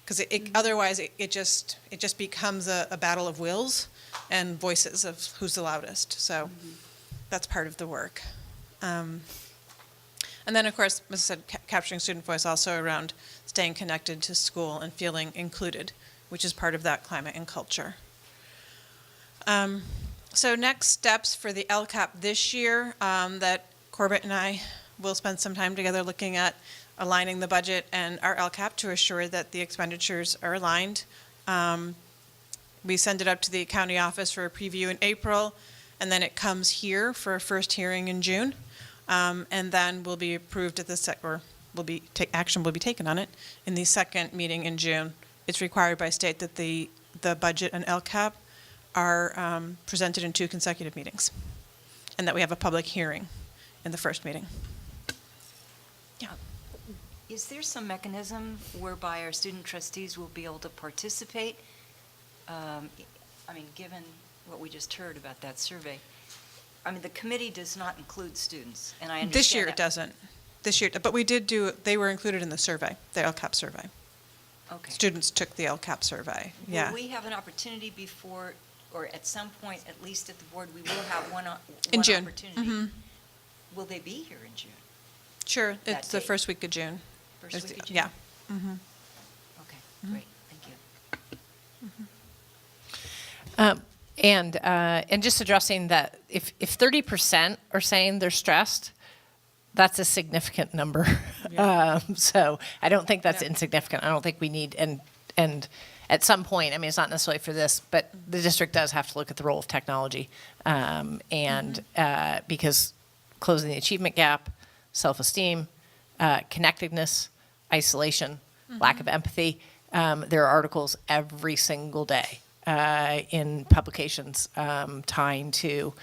because otherwise it just becomes a battle of wills and voices of who's the loudest. So that's part of the work. And then, of course, as I said, capturing student voice also around staying connected to school and feeling included, which is part of that climate and culture. So next steps for the LCAP this year, that Corbett and I will spend some time together looking at aligning the budget and our LCAP to assure that the expenditures are aligned. We send it up to the county office for a preview in April, and then it comes here for a first hearing in June, and then will be approved at the action will be taken on it in the second meeting in June. It's required by state that the budget and LCAP are presented in 2 consecutive meetings, and that we have a public hearing in the first meeting. Yeah. Is there some mechanism whereby our student trustees will be able to participate? Given what we just heard about that survey, the committee does not include students, and I understand This year that. it doesn't. This year, but we did they were included in the survey, the LCAP survey. Okay. Students took the LCAP survey. Yeah. Will we have an opportunity before, or at some point, at least at the board, we will have one In June. opportunity? Mm-hmm. Will they be here in June? Sure, That it's the date. first week of June. First week of June? Yeah. Mm-hmm. Okay, great, thank you. And just addressing that, if 30% are saying they're stressed, that's a significant number. Yeah. So I don't think that's Yeah. insignificant. I don't think we need, and at some point, it's not necessarily for this, but the district does have to look at the role of technology. Because closing the achievement gap, self-esteem, connectedness, isolation, lack of empathy, there are articles every single day in publications tying to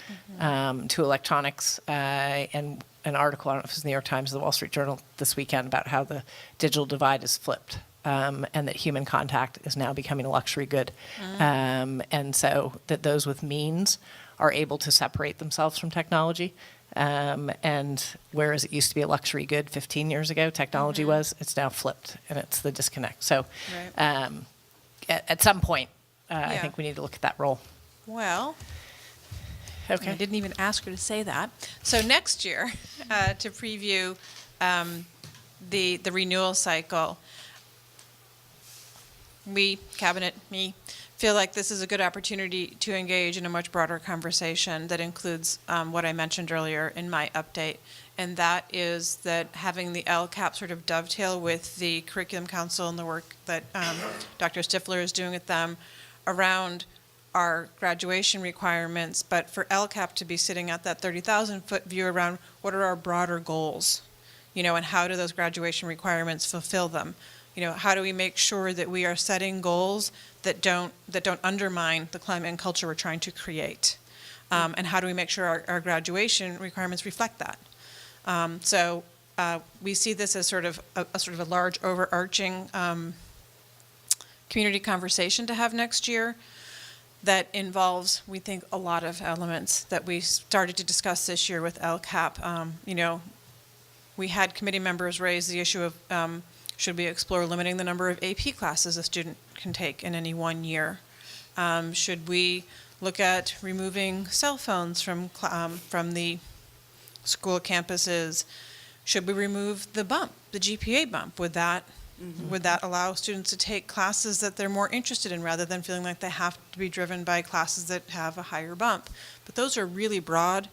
electronics, and an article, I don't know if it was the New York Times or the Wall Street Journal this weekend, about how the digital divide is flipped, and that human contact is now becoming a luxury good. And so that those with means are able to separate themselves from technology. And whereas it used to be a luxury good 15 years ago, technology was, it's now flipped, and it's the disconnect. So Right. at some point, I Yeah. think we need to look at that role. Well, I Okay. didn't even ask her to say that. So next year, to preview the renewal cycle, we, cabinet, me, feel like this is a good opportunity to engage in a much broader conversation that includes what I mentioned earlier in my update, and that is that having the LCAP sort of dovetail with the Curriculum Council and the work that Dr. Stifler is doing with them around our graduation requirements, but for LCAP to be sitting at that 30,000-foot view around what are our broader goals, and how do those graduation requirements fulfill them? How do we make sure that we are setting goals that don't undermine the climate and culture we're trying to create? And how do we make sure our graduation requirements reflect that? So we see this as sort of a large overarching community conversation to have next year that involves, we think, a lot of elements that we started to discuss this year with LCAP. We had committee members raise the issue of should we explore limiting the number of AP classes a student can take in any one year? Should we look at removing cell phones from the school campuses? Should we remove the GPA bump? Would that allow students to take classes that they're more interested in rather than feeling like they have to be driven by classes that have a higher bump? But those are really broad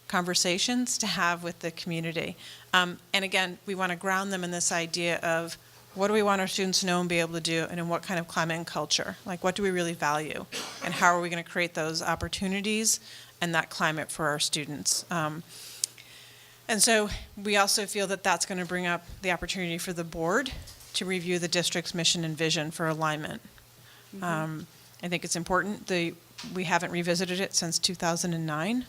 conversations to have with the community. And again, we want to ground them in this idea of what do we want our students to know and be able to do, and in what kind of climate and culture? Like, what do we really value? And how are we going to create those opportunities and that climate for our students? And so we also feel that that's going to bring up the opportunity for the board to review the district's mission and vision for alignment. I think it's important. We haven't revisited it since 2009,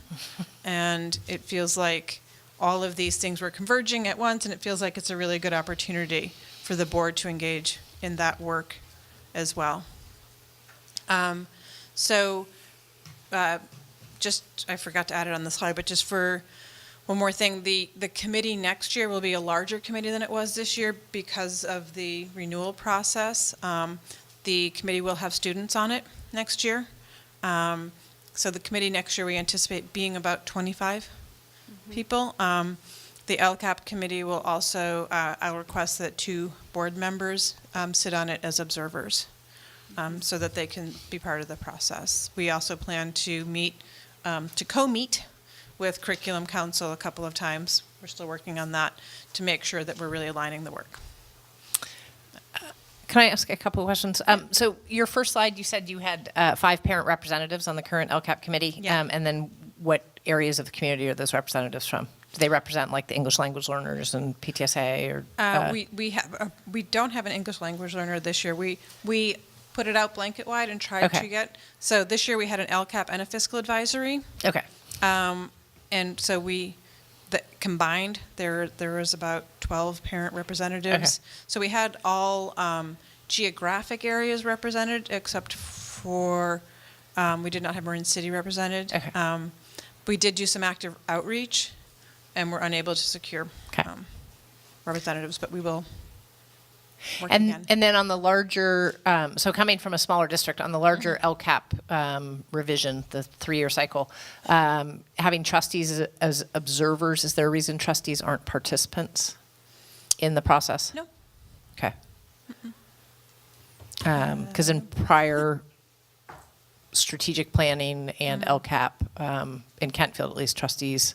and it feels like all of these things were converging at once, and it feels like it's a really good opportunity for the board to engage in that work as well. I forgot to add it on the slide, but just for one more thing, the committee next year will be a larger committee than it was this year because of the renewal process. The committee will have students on it next year. So the committee next year, we anticipate being about 25 people. The LCAP committee will also, I'll request that 2 board members sit on it as observers so that they can be part of the process. We also plan to co-meet with Curriculum Council a couple of times. We're still working on that to make sure that we're really aligning the work. Can I ask a couple of questions? So your first slide, you said you had 5 parent representatives on the current LCAP committee. Yeah. And then what areas of the community are those representatives from? Do they represent like the English language learners and PTSA or? We don't have an English language learner this year. We put it out blanket wide and tried to get. So this year we had an LCAP and a fiscal advisory. Okay. And so combined, there was about 12 parent representatives. Okay. So we had all geographic areas represented, except for we did not have Marin City represented. Okay. We did do some active outreach, and we're unable to secure representatives, but we will work again. And then on the larger, so coming from a smaller district, on the larger LCAP revision, the 3-year cycle, having trustees as observers, is there a reason trustees aren't participants in the process? No. Okay. Because in prior strategic planning and LCAP, in Kentfield at least, trustees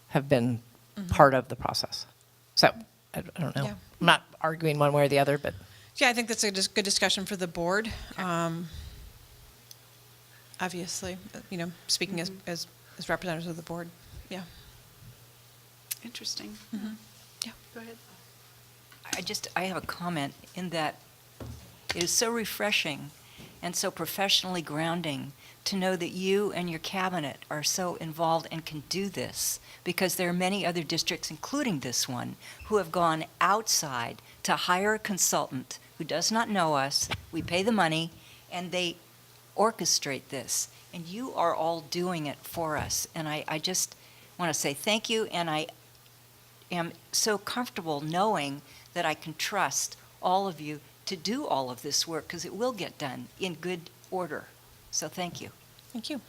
have been part of the process. So I don't know. Yeah. I'm not arguing one way or the other, but. Yeah, I think that's a good discussion for the board. Obviously, speaking as representatives of the board. Yeah. Interesting. Yeah. Go ahead. I have a comment in that it is so refreshing and so professionally grounding to know that you and your cabinet are so involved and can do this, because there are many other districts, including this one, who have gone outside to hire a consultant who does not know us. We pay the money, and they orchestrate this. And you are all doing it for us. And I just want to say thank you, and I am so comfortable knowing that I can trust all of you to do all of this work, because it will get done in good order. So thank you. Thank you.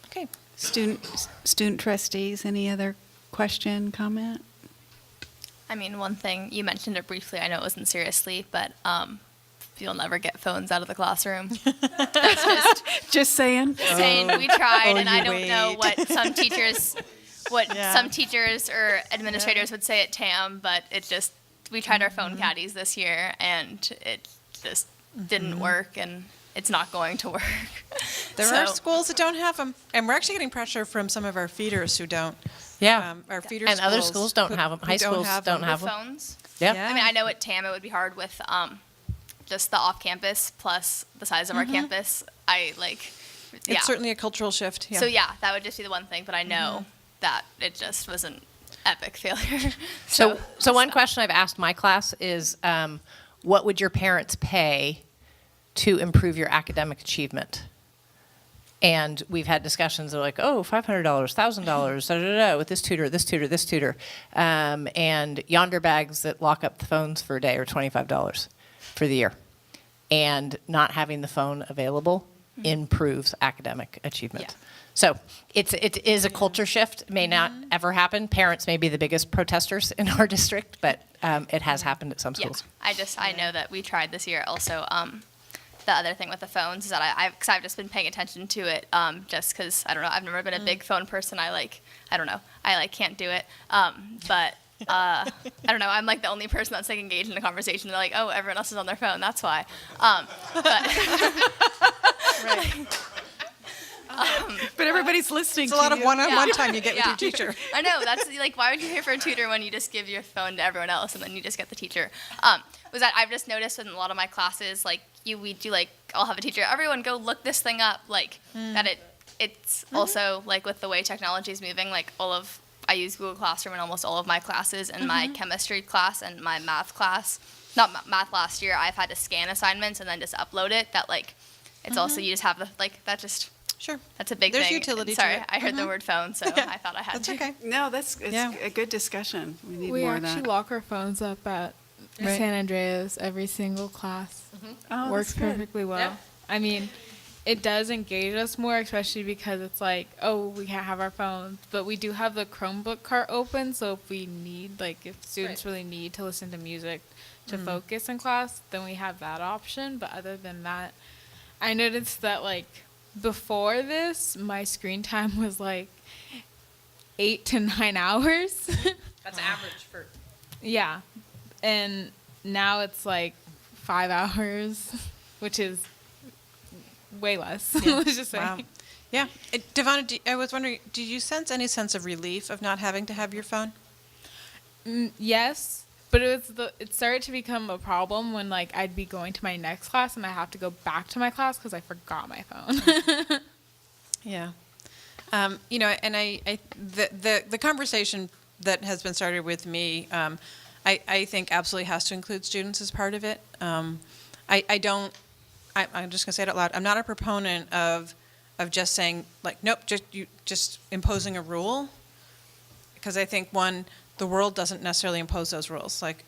Okay. Student trustees, any other question, comment? I mean, one thing, you mentioned it briefly, I know it wasn't seriously, but you'll never get phones out of the classroom. That's Just saying. saying we tried, and I you don't know wait. what some teachers, Yeah. some teachers or administrators would say at TAM, but we tried our phone caddies this year, and it just didn't work, and it's not going to work. There are schools that don't have them, and we're actually getting pressure from some of our feeders who don't. Yeah. Our feeder And schools. other schools don't have them. who High schools don't have With them. phones. Yeah. Yeah. I mean, I know at TAM it would be hard with just the off-campus plus the size of our campus. It's certainly a cultural shift. Yeah. So yeah, that would just be the one thing, but I know that it just was an epic failure. So one question I've asked my class is, what would your parents pay to improve your academic achievement? And we've had discussions that are like, oh, $500, $1,000, with this tutor, this tutor, this tutor. And yonder bags that lock up the phones for a day are $25 for the year. And not having the phone available improves academic achievement. Yeah. So it is a culture shift. It may not ever happen. Parents may be the biggest protesters in our district, but it has happened at some Yeah, schools. I know that we tried this year also. The other thing with the phones is that I've just been paying attention to it just because, I don't know, I've never been a big phone person. I can't do it. But I don't know, I'm like the only person that's like engaged in a conversation. They're like, oh, everyone else is on their phone, that's why. But everybody's listening It's a lot of one-on-one Yeah. time you get with Yeah. your teacher. I know, that's like, why would you pay for a tutor when you just give your phone to everyone else and then you just get the teacher? Was that I've just noticed in a lot of my classes, like we do like, I'll have a teacher, everyone go look this thing up, like that it's also like with the way technology is moving, like I use Google Classroom in almost all of my classes, and my chemistry class and my math class, not math last year, I've had to scan assignments and then just upload it, that like, it's also, you just have the, like, that just, Sure. that's a big There's thing. utility to Sorry, it. I heard the word phone, so I thought I had That's to. okay. No, it's Yeah. a good discussion. We need We more of actually that. lock our phones up at Right. San Andreas every single class. Oh, Works that's good. perfectly well. Yeah. I mean, it does engage us more, especially because it's like, oh, we can't have our phones, but we do have the Chromebook cart open, so if we need, like, if students really need to listen to music to focus in class, then we have that option. But other than that, I noticed that, like, before this, my screen time was like 8 to 9 hours. That's average for. Yeah. And now it's like 5 hours, which is way less. Let's just say. Wow. Yeah. Devonna, I was wondering, did you sense any sense of relief of not having to have your phone? Yes, but it started to become a problem when like I'd be going to my next class and I have to go back to my class because I forgot my phone. Yeah. And the conversation that has been started with me, I think absolutely has to include students as part of it. I'm just gonna say it out loud. I'm not a proponent of just saying like, nope, just imposing a rule. Because I think the world doesn't necessarily impose those rules. Like,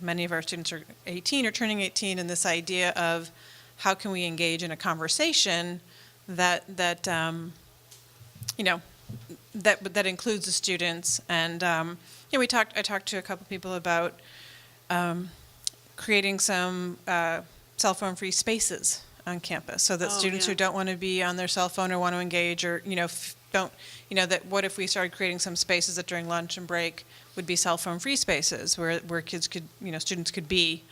many of our students are 18 or turning 18, and this idea of how can we engage in a conversation that includes the students. And I talked to a couple people about creating some cell phone free spaces on campus, so that students who don't want to be on their cell phone or want to engage, or that what if we started creating some spaces that during lunch and break would be cell phone free spaces where kids could, students could be,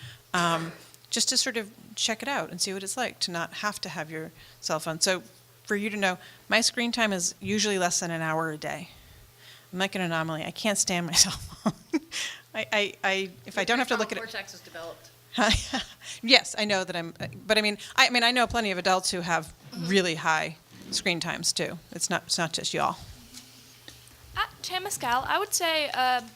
just to sort of check it out and see what it's like to not have to have your cell phone. So for you to know, my screen time is usually less than an hour a day. I'm like an anomaly. I can't stand my cell phone. If I don't have to look at it. Cortex is developed. Yes, I know that I know plenty of adults who have really high screen times too. It's not just y'all. At Tamascal, I would say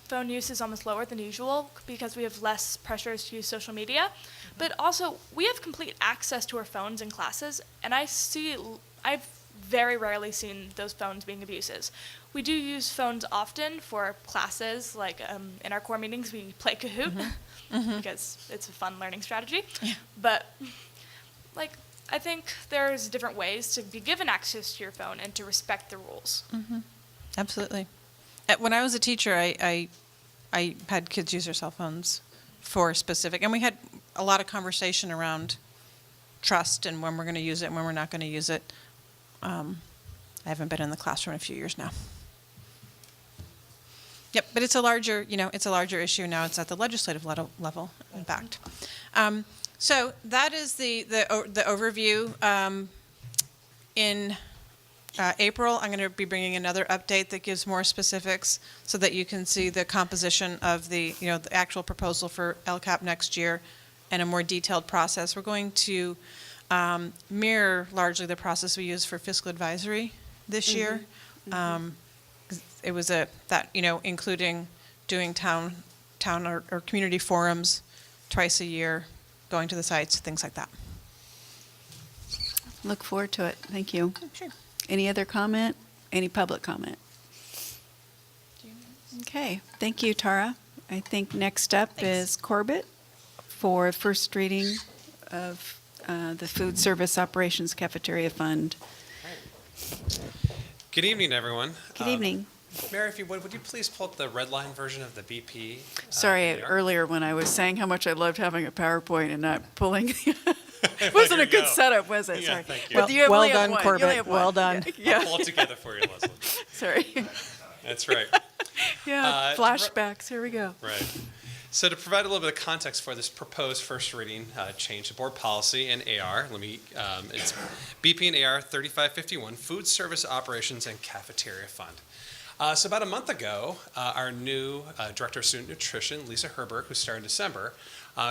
phone use is almost lower than usual because we have less pressures to use social media. But also, we have complete access to our phones in classes, and I've very rarely seen those phones being abuses. We do use phones often for classes, like in our core meetings, we play Kahoot. because it's a fun learning strategy. But like, I think there's different ways to be given access to your phone and to respect the rules. Absolutely. When I was a teacher, I had kids use their cell phones for specific, and we had a lot of conversation around trust and when we're going to use it and when we're not going to use it. I haven't been in the classroom in a few years now. Yep, but it's a larger, it's a larger issue now. It's at the legislative level, in fact. So that is the overview. In April, I'm going to be bringing another update that gives more specifics so that you can see the composition of the actual proposal for LCAP next year and a more detailed process. We're going to mirror largely the process we used for fiscal advisory this year. It was including doing town or community forums twice a year, going to the sites, things like that. Look forward to it. Thank you. Sure. Any other comment? Any public comment? Okay. Thank you, Tara. I think next up is Corbett for first reading of the Food Service Operations Cafeteria Fund. Good evening, everyone. Good evening. Mary, if you would you please pull up the red line version of the BP? Sorry, AR? earlier when I was saying how much I loved having a PowerPoint and not pulling. It wasn't a good setup, was it? Yeah, Sorry. thank you. But you Well only have done, one. You only Corbett. have Well one. done. Yeah. I'll pull it together for you, Leslie. Sorry. That's right. Yeah. Flashbacks. Here we go. Right. So to provide a little bit of context for this proposed first reading change to board policy and AR, it's BP and AR 3551, Food Service Operations and Cafeteria Fund. So about a month ago, our new Director of Student Nutrition, Lisa Herberg, who started in December,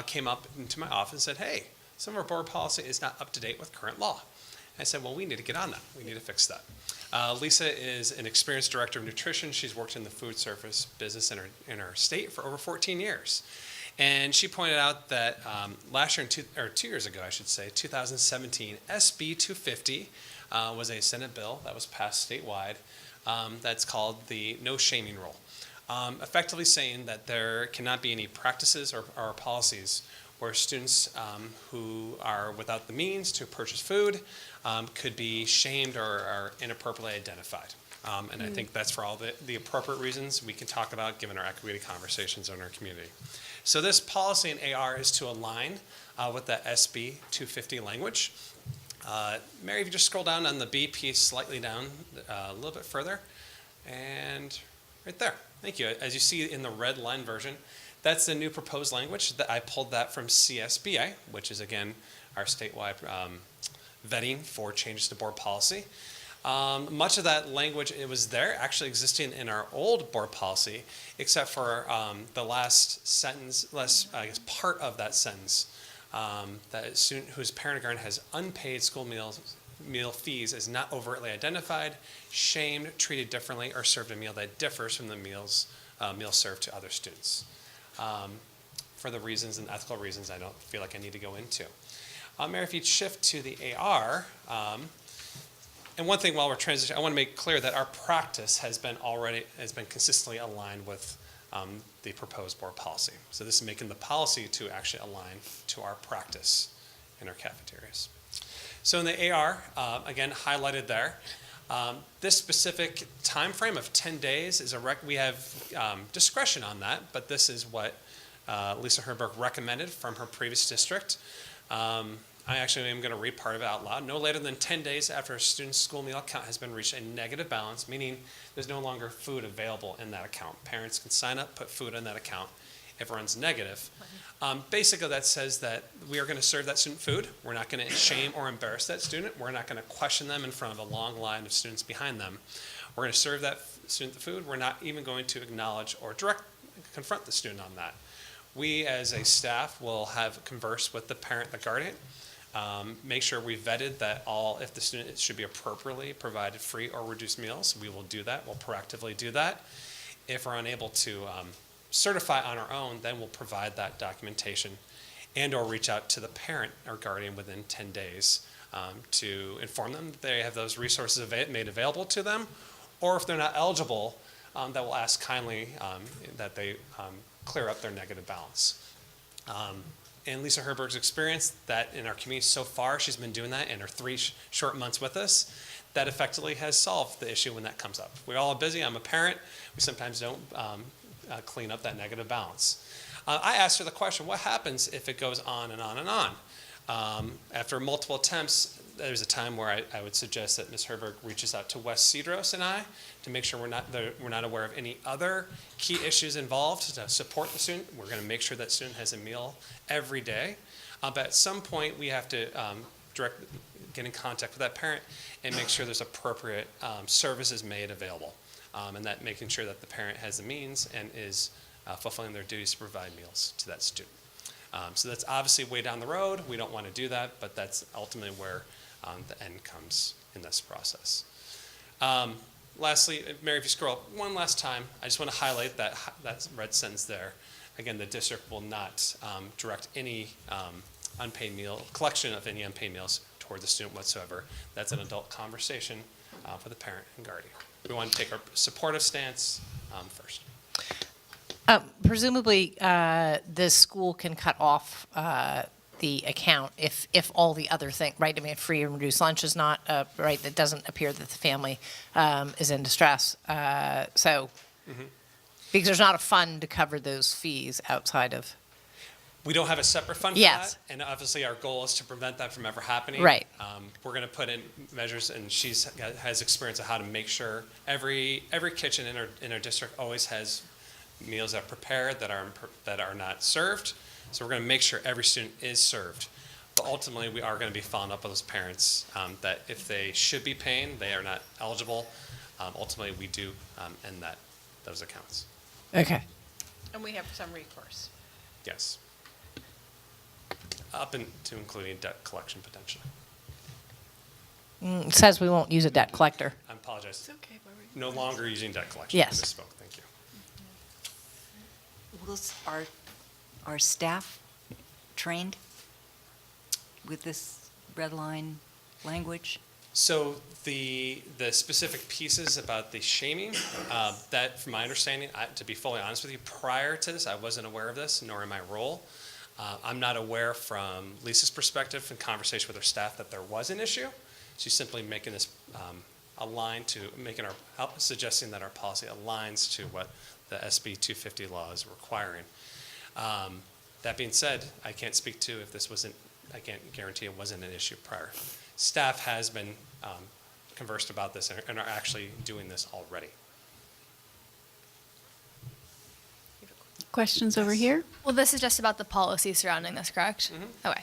came up into my office and said, hey, some of our board policy is not up to date with current law. I said, well, we need to get on that. We need to fix that. Lisa is an experienced director of nutrition. She's worked in the food service business in her state for over 14 years. And she pointed out that last year, 2 years ago, I should say, 2017, SB 250 was a Senate bill that was passed statewide that's called the no shaming rule, effectively saying that there cannot be any practices or policies where students who are without the means to purchase food could be shamed or are inappropriately identified. And I think that's for all the appropriate reasons we can talk about given our equity conversations in our community. So this policy in AR is to align with the SB 250 language. Mary, if you just scroll down on the B piece slightly down a little bit further, and right there. Thank you. As you see in the red line version, that's the new proposed language. That I pulled that from CSBA, which is, again, our statewide vetting for changes to board policy. Much of that language, it was there, actually existing in our old board policy, except for the last sentence, part of that sentence, that a student whose parent or guardian has unpaid school meal fees is not overtly identified, shamed, treated differently, or served a meal that differs from the meal served to other students. For the reasons and ethical reasons I don't feel like I need to go into. Mary, if you'd shift to the AR, and one thing while we're transitioning, I want to make clear that our practice has been consistently aligned with the proposed board policy. So this is making the policy to actually align to our practice in our cafeterias. So in the AR, again, highlighted there, this specific time frame of 10 days is we have discretion on that, but this is what Lisa Herberg recommended from her previous district. I actually am going to read part of it out loud. No later than 10 days after a student's school meal account has been reached a negative balance, meaning there's no longer food available in that account. Parents can sign up, put food in that account if it runs negative. Basically, that says that we are going to serve that student food. We're not going to shame or embarrass that student. We're not going to question them in front of a long line of students behind them. We're going to serve that student the food. We're not even going to acknowledge or confront the student on that. We, as a staff, will have conversed with the parent, the guardian, make sure we vetted that if the student should be appropriately provided free or reduced meals, we will do that. We'll proactively do that. If we're unable to certify on our own, then we'll provide that documentation and or reach out to the parent or guardian within 10 days to inform them that they have those resources made available to them, or if they're not eligible, that we'll ask kindly that they clear up their negative balance. In Lisa Herberg's experience, that in our community so far, she's been doing that in her 3 short months with us, that effectively has solved the issue when that comes up. We're all busy. I'm a parent. We sometimes don't clean up that negative balance. I asked her the question, what happens if it goes on and on and on? After multiple attempts, there's a time where I would suggest that Ms. Herberg reaches out to Wes Cedros and I to make sure we're not aware of any other key issues involved to support the student. We're going to make sure that student has a meal every day. But at some point, we have to get in contact with that parent and make sure there's appropriate services made available. And that making sure that the parent has the means and is fulfilling their duties to provide meals to that student. So that's obviously way down the road. We don't want to do that, but that's ultimately where the end comes in this process. Lastly, Mary, if you scroll up one last time, I just want to highlight that red sentence there. Again, the district will not direct any collection of any unpaid meals toward the student whatsoever. That's an adult conversation for the parent and guardian. We want to take our supportive stance first. Presumably, the school can cut off the account if all the other things, right? I mean, free and reduced lunch is not, right? It doesn't appear that the family is in distress. Because there's not a fund to cover those fees outside of. We don't have a separate fund for Yes. that, and obviously our goal is to prevent that from ever happening. Right. We're going to put in measures, and has experience of how to make sure every kitchen in our district always has meals that are prepared that are not served. So we're going to make sure every student is served. But ultimately, we are going to be following up with those parents that if they should be paying, they are not eligible. Ultimately, we do end those accounts. Okay. And we have some recourse. Yes. Up to including debt collection potentially. It says we won't use a debt collector. I apologize. It's okay, Barbara. No longer using debt collection. Yes. I misspoke. Thank you. Are staff trained with this red line language? So the specific pieces about the shaming, that from my understanding, to be fully honest with you, prior to this, I wasn't aware of this, nor in my role. I'm not aware from Lisa's perspective and conversation with her staff that there was an issue. She's simply making this suggesting that our policy aligns to what the SB 250 law is requiring. That being said, I can't speak to if this wasn't, I can't guarantee it wasn't an issue prior. Staff has been conversed about this and are actually doing this already. Questions over here? Well, this is just about the policy surrounding this, correct? Mhm. Okay.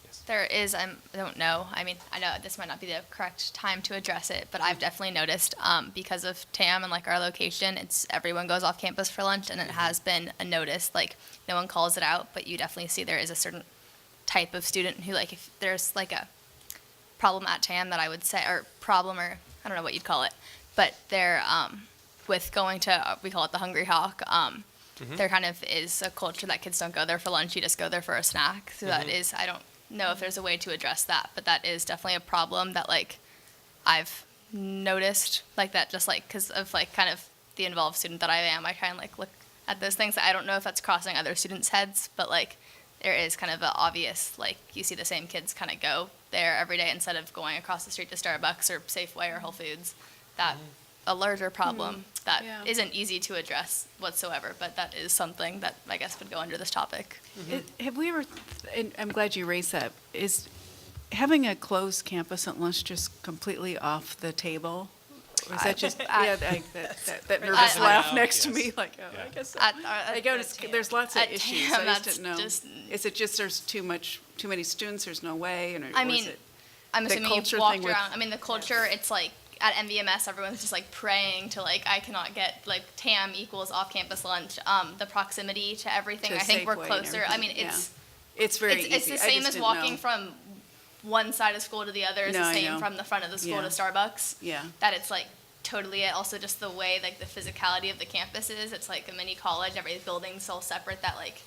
Yes. There is, I don't know, I mean, I know this might not be the correct time to address it, but I've definitely noticed because of TAM and like our location, everyone goes off campus for lunch, and it has been a notice, like no one calls it out, but you definitely see there is a certain type of student who, like, if there's like a problem at TAM that I would say, or problem, or I don't know what you'd call it, but they're with going to, we call it the Hungry Hawk, there kind of is a culture that kids don't go there for lunch, you just go there for a snack. So that is, I don't know if there's a way to address that, but that is definitely a problem that like I've noticed, like that just like because of like kind of the involved student that I am, I kind of like look at those things. I don't know if that's crossing other students' heads, but like there is kind of an obvious, like you see the same kids kind of go there every day instead of going across the street to Starbucks or Safeway or Whole Foods. That a larger problem that isn't easy to address whatsoever, but that is something that I guess would go under this topic. Have we ever, and I'm glad you raised that, is having a closed campus at lunch just completely off the table? Or is that just, that nervous laugh next to me, like, oh, I guess, I go to, there's lots of issues, I just didn't know. Is it just there's too many students, there's no way? And I mean, I'm assuming you've walked with- around, I mean, the culture, it's like, at MVMS, everyone's just like praying to like, I cannot get like TAM equals off-campus lunch. The proximity to everything, To I think we're Safeway and closer. I everything, mean, It's very easy. it's the I same just as didn't walking know. from one side of school to the other. It's No, the I same know. from the front of the school Yeah. to Starbucks. Yeah. That it's like totally it. Also just the way like the physicality of the campus is. It's like a mini college. Every building's so separate that like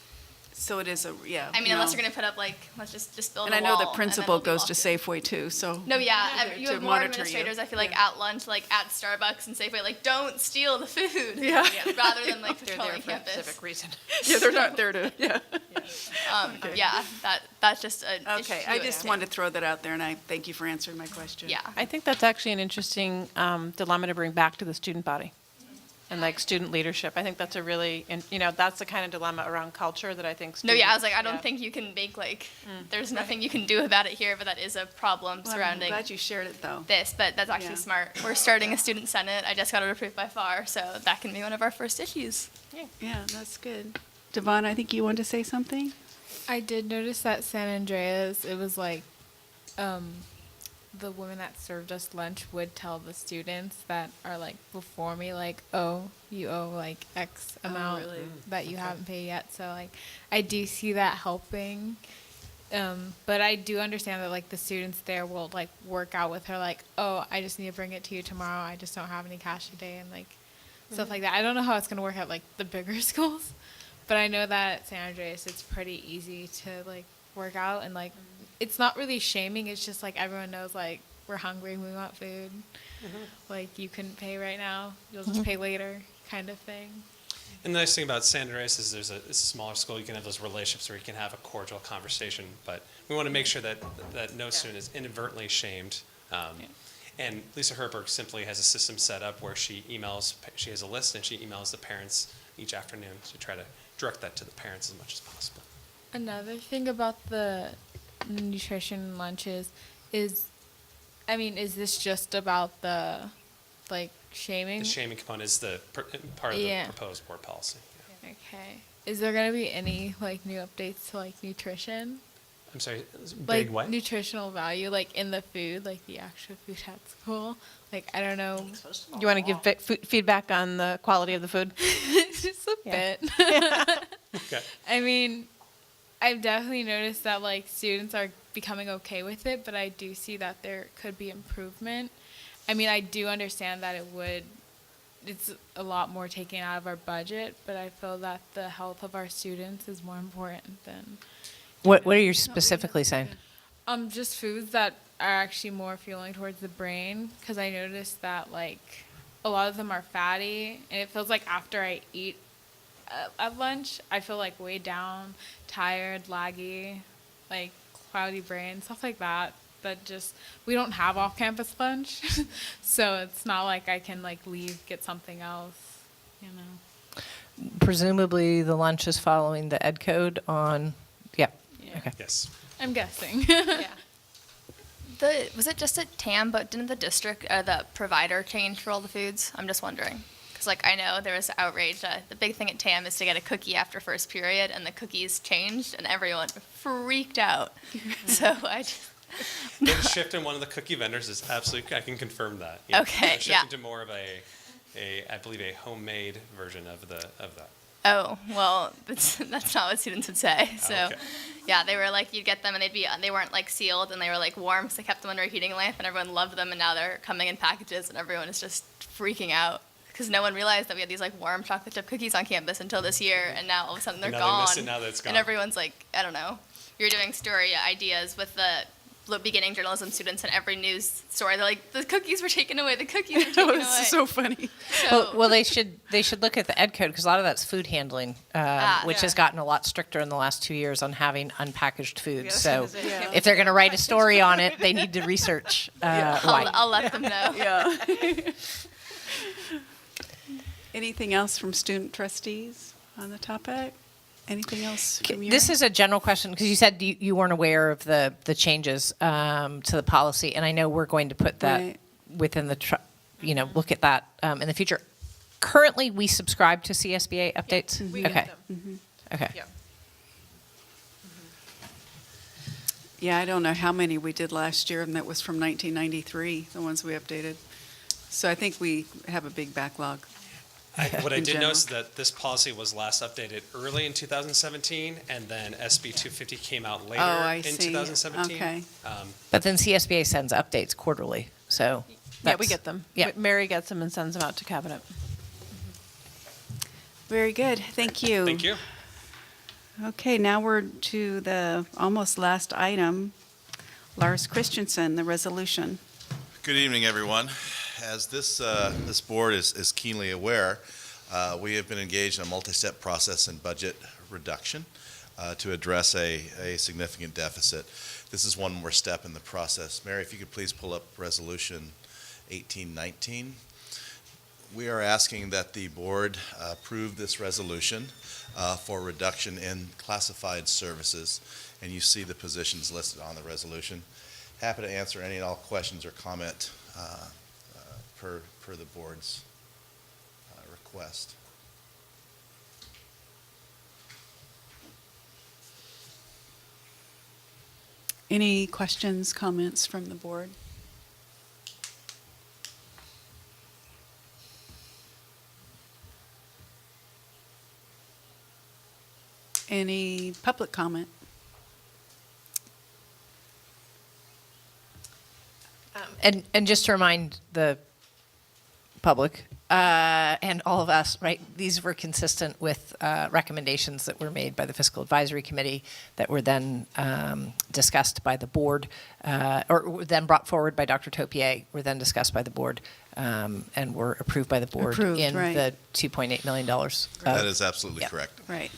So it is yeah. I mean, unless you're gonna put up like, let's just build And a I know wall, the and then principal it'll be goes to locked in. Safeway too, so. No, yeah, you to have more monitor you. administrators, I feel like, at lunch, like at Starbucks and Safeway, like, don't steal the food. Yeah. Rather than like They're there patrolling for a campus. specific reason. Yeah, they're not there to, yeah. Okay. Yeah, that's just an Okay, issue I at just hand. wanted to throw that out there, and I thank you for answering my question. Yeah. I think that's actually an interesting dilemma to bring back to the student body and like student leadership. I think that's a really, that's the kind of dilemma around culture that I think No, yeah, I was students- like, I don't think you can make like, there's nothing you can do about it here, but that is a problem Well, I'm surrounding glad you shared it, though. this, but that's actually Yeah. smart. We're starting a student senate. I just got it approved by FAR, so that can be one of our first issues. Yeah, that's good. Devon, I think you wanted to say something? I did notice that San Andreas, it was like, the woman that served us lunch would tell the students that are like before me, like, oh, you owe like X amount really? that you haven't paid yet. So like, I do see that helping. But I do understand that like the students there will like work out with her, like, oh, I just need to bring it to you tomorrow. I just don't have any cash today, and like stuff like that. I don't know how it's gonna work at like the bigger schools, but I know that at San Andreas it's pretty easy to like work out, and like it's not really shaming. It's just like everyone knows like we're hungry, we want food. Like you couldn't pay right now, you'll just pay later, kind of thing. And the nice thing about San Andreas is it's a smaller school. You can have those relationships where you can have a cordial conversation. But we want to make sure that no student is inadvertently shamed. And Lisa Herberg simply has a system set up where she has a list and she emails the parents each afternoon to try to direct that to the parents as much as possible. Another thing about the nutrition lunches is, I mean, is this just about the like shaming? The shaming component is part of the proposed board policy. Yeah. Okay. Is there gonna be any like new updates to like nutrition? I'm sorry, Like big what? nutritional value, like in the food, like the actual food at school. Like I don't know. You want to give feedback on the quality of the food? Just a bit. Okay. I mean, I've definitely noticed that like students are becoming okay with it, but I do see that there could be improvement. I mean, I do understand that it's a lot more taken out of our budget, but I feel that the health of our students is more important than What are you specifically saying? just foods that are actually more fueling towards the brain, because I noticed that like a lot of them are fatty, and it feels like after I eat at lunch, I feel like weighed down, tired, laggy, like cloudy brain, stuff like that. That just, we don't have off-campus lunch, so it's not like I can like leave, get something else, you know. Presumably, the lunch is following the ed code on, Yeah. okay. Yes. I'm guessing. Was it just at TAM, but didn't the district, the provider change for all the foods? I'm just wondering. Because, like, I know there was outrage. The big thing at TAM is to get a cookie after first period, and the cookies changed, and everyone freaked out. So I just... The shift in one of the cookie vendors is absolutely, I can confirm that. Okay, Shifting to more of I believe a homemade version of that. Oh, well, that's not what students would say. So, okay. yeah, they were like, you'd get them, and they weren't like sealed, and they were like warm, because they kept them under a heating lamp, and everyone loved them, and now they're coming in packages, and everyone is just freaking out. Because no one realized that we had these like warm chocolate chip cookies on campus until this year, and now all of a sudden they're Now gone. they miss it now that it's gone. And everyone's like, I don't know. You're doing story ideas with the beginning journalism students, and every news story, they're like, the cookies were taken away, the cookies were taken away. It's so funny. So, Well, they should look at the ed code, because a lot of that's food handling, which has gotten a lot stricter in the last 2 years on having unpackaged food. So if they're going to write a story on it, they need to research why. I'll let them know. Yeah. Anything else from student trustees on the topic? Anything else from you? This is a general question, because you said you weren't aware of the changes to the policy, and I know we're going to put that Right. within the, look at that in the future. Currently, we subscribe to CSBA updates? We Okay. get them. Okay. Yeah. Yeah, I don't know how many we did last year, and that was from 1993, the ones we updated. So I think we have a big backlog. What I In did general. notice is that this policy was last updated early in 2017, and then SB 250 came out later I in see. 2017. Okay. But then CSBA sends updates quarterly, so. Yeah, we that's- get them. Yeah. Mary gets them and sends them out to cabinet. Very good. Thank you. Thank you. Okay, now we're to the almost last item. Lars Christensen, the resolution. Good evening, everyone. As this board is keenly aware, we have been engaged in a multi-step process in budget reduction to address a significant deficit. This is one more step in the process. Mary, if you could please pull up Resolution 1819. We are asking that the board approve this resolution for reduction in classified services, and you see the positions listed on the resolution. Happy to answer any and all questions or comment per the board's request. Any questions, comments from the board? Any public comment? And just to remind the public and all of us, right, these were consistent with recommendations that were made by the Fiscal Advisory Committee that were then discussed by the board, or were then brought forward by Dr. Topier, were then discussed by the board, and were approved by the board in right. the $2.8 million. That is absolutely yeah. correct. Right.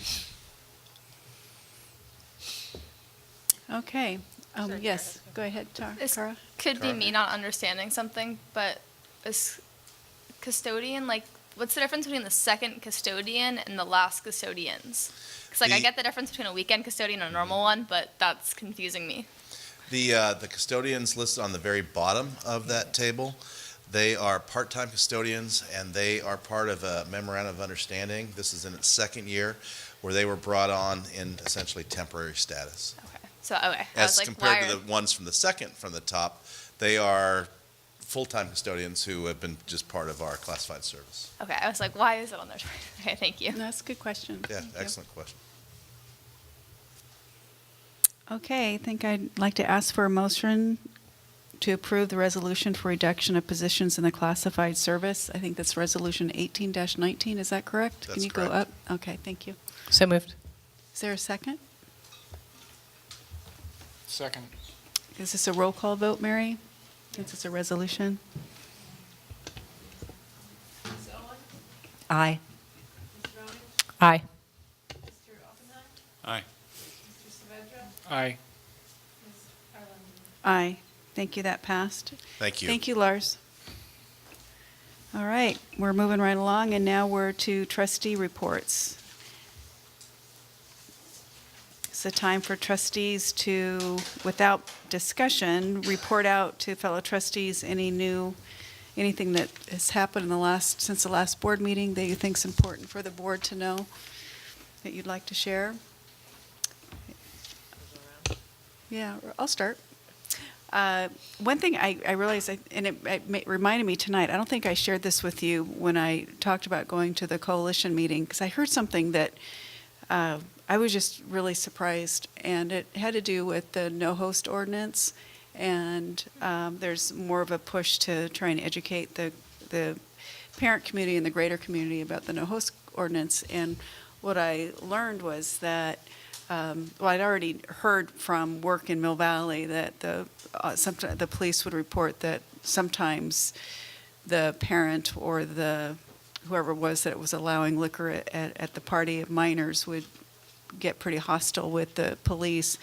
Okay. Yes, go ahead, This Cara. could be me not understanding something, but is custodian, like, what's the difference between the second custodian and the last custodians? Because, like, I get the difference between a weekend custodian and a normal one, but that's confusing me. The custodians listed on the very bottom of that table, they are part-time custodians, and they are part of a memorandum of understanding. This is in its second year, where they were brought on in essentially temporary status. Okay. So, okay. I As was like, compared why to the ones from the second from the top, they are full-time custodians who have been just part of our classified service. Okay, I was like, why is it on there? Okay, thank you. That's a good question. Yeah, Thank you. excellent question. Okay, I think I'd like to ask for a motion to approve the resolution for reduction of positions in the classified service. I think that's Resolution 18-19, is that correct? That's Can you go correct. up? Okay, thank you. So moved. Is there a second? Second. Is this a roll call vote, Mary? Since it's a resolution? Aye. Aye. Aye. Aye. Aye. Thank you, that passed. Thank you. Thank you, Lars. All right, we're moving right along, and now we're to trustee reports. It's the time for trustees to, without discussion, report out to fellow trustees anything that has happened since the last board meeting that you think is important for the board to know, that you'd like to share. Yeah, I'll start. One thing I realized, and it reminded me tonight, I don't think I shared this with you when I talked about going to the coalition meeting, because I heard something that I was just really surprised, and it had to do with the no-host ordinance, and there's more of a push to try and educate the parent community and the greater community about the no-host ordinance. And what I learned was that, well, I'd already heard from work in Mill Valley that sometimes the police would report that sometimes the parent or whoever it was that was allowing liquor at the party of minors would get pretty hostile with the police.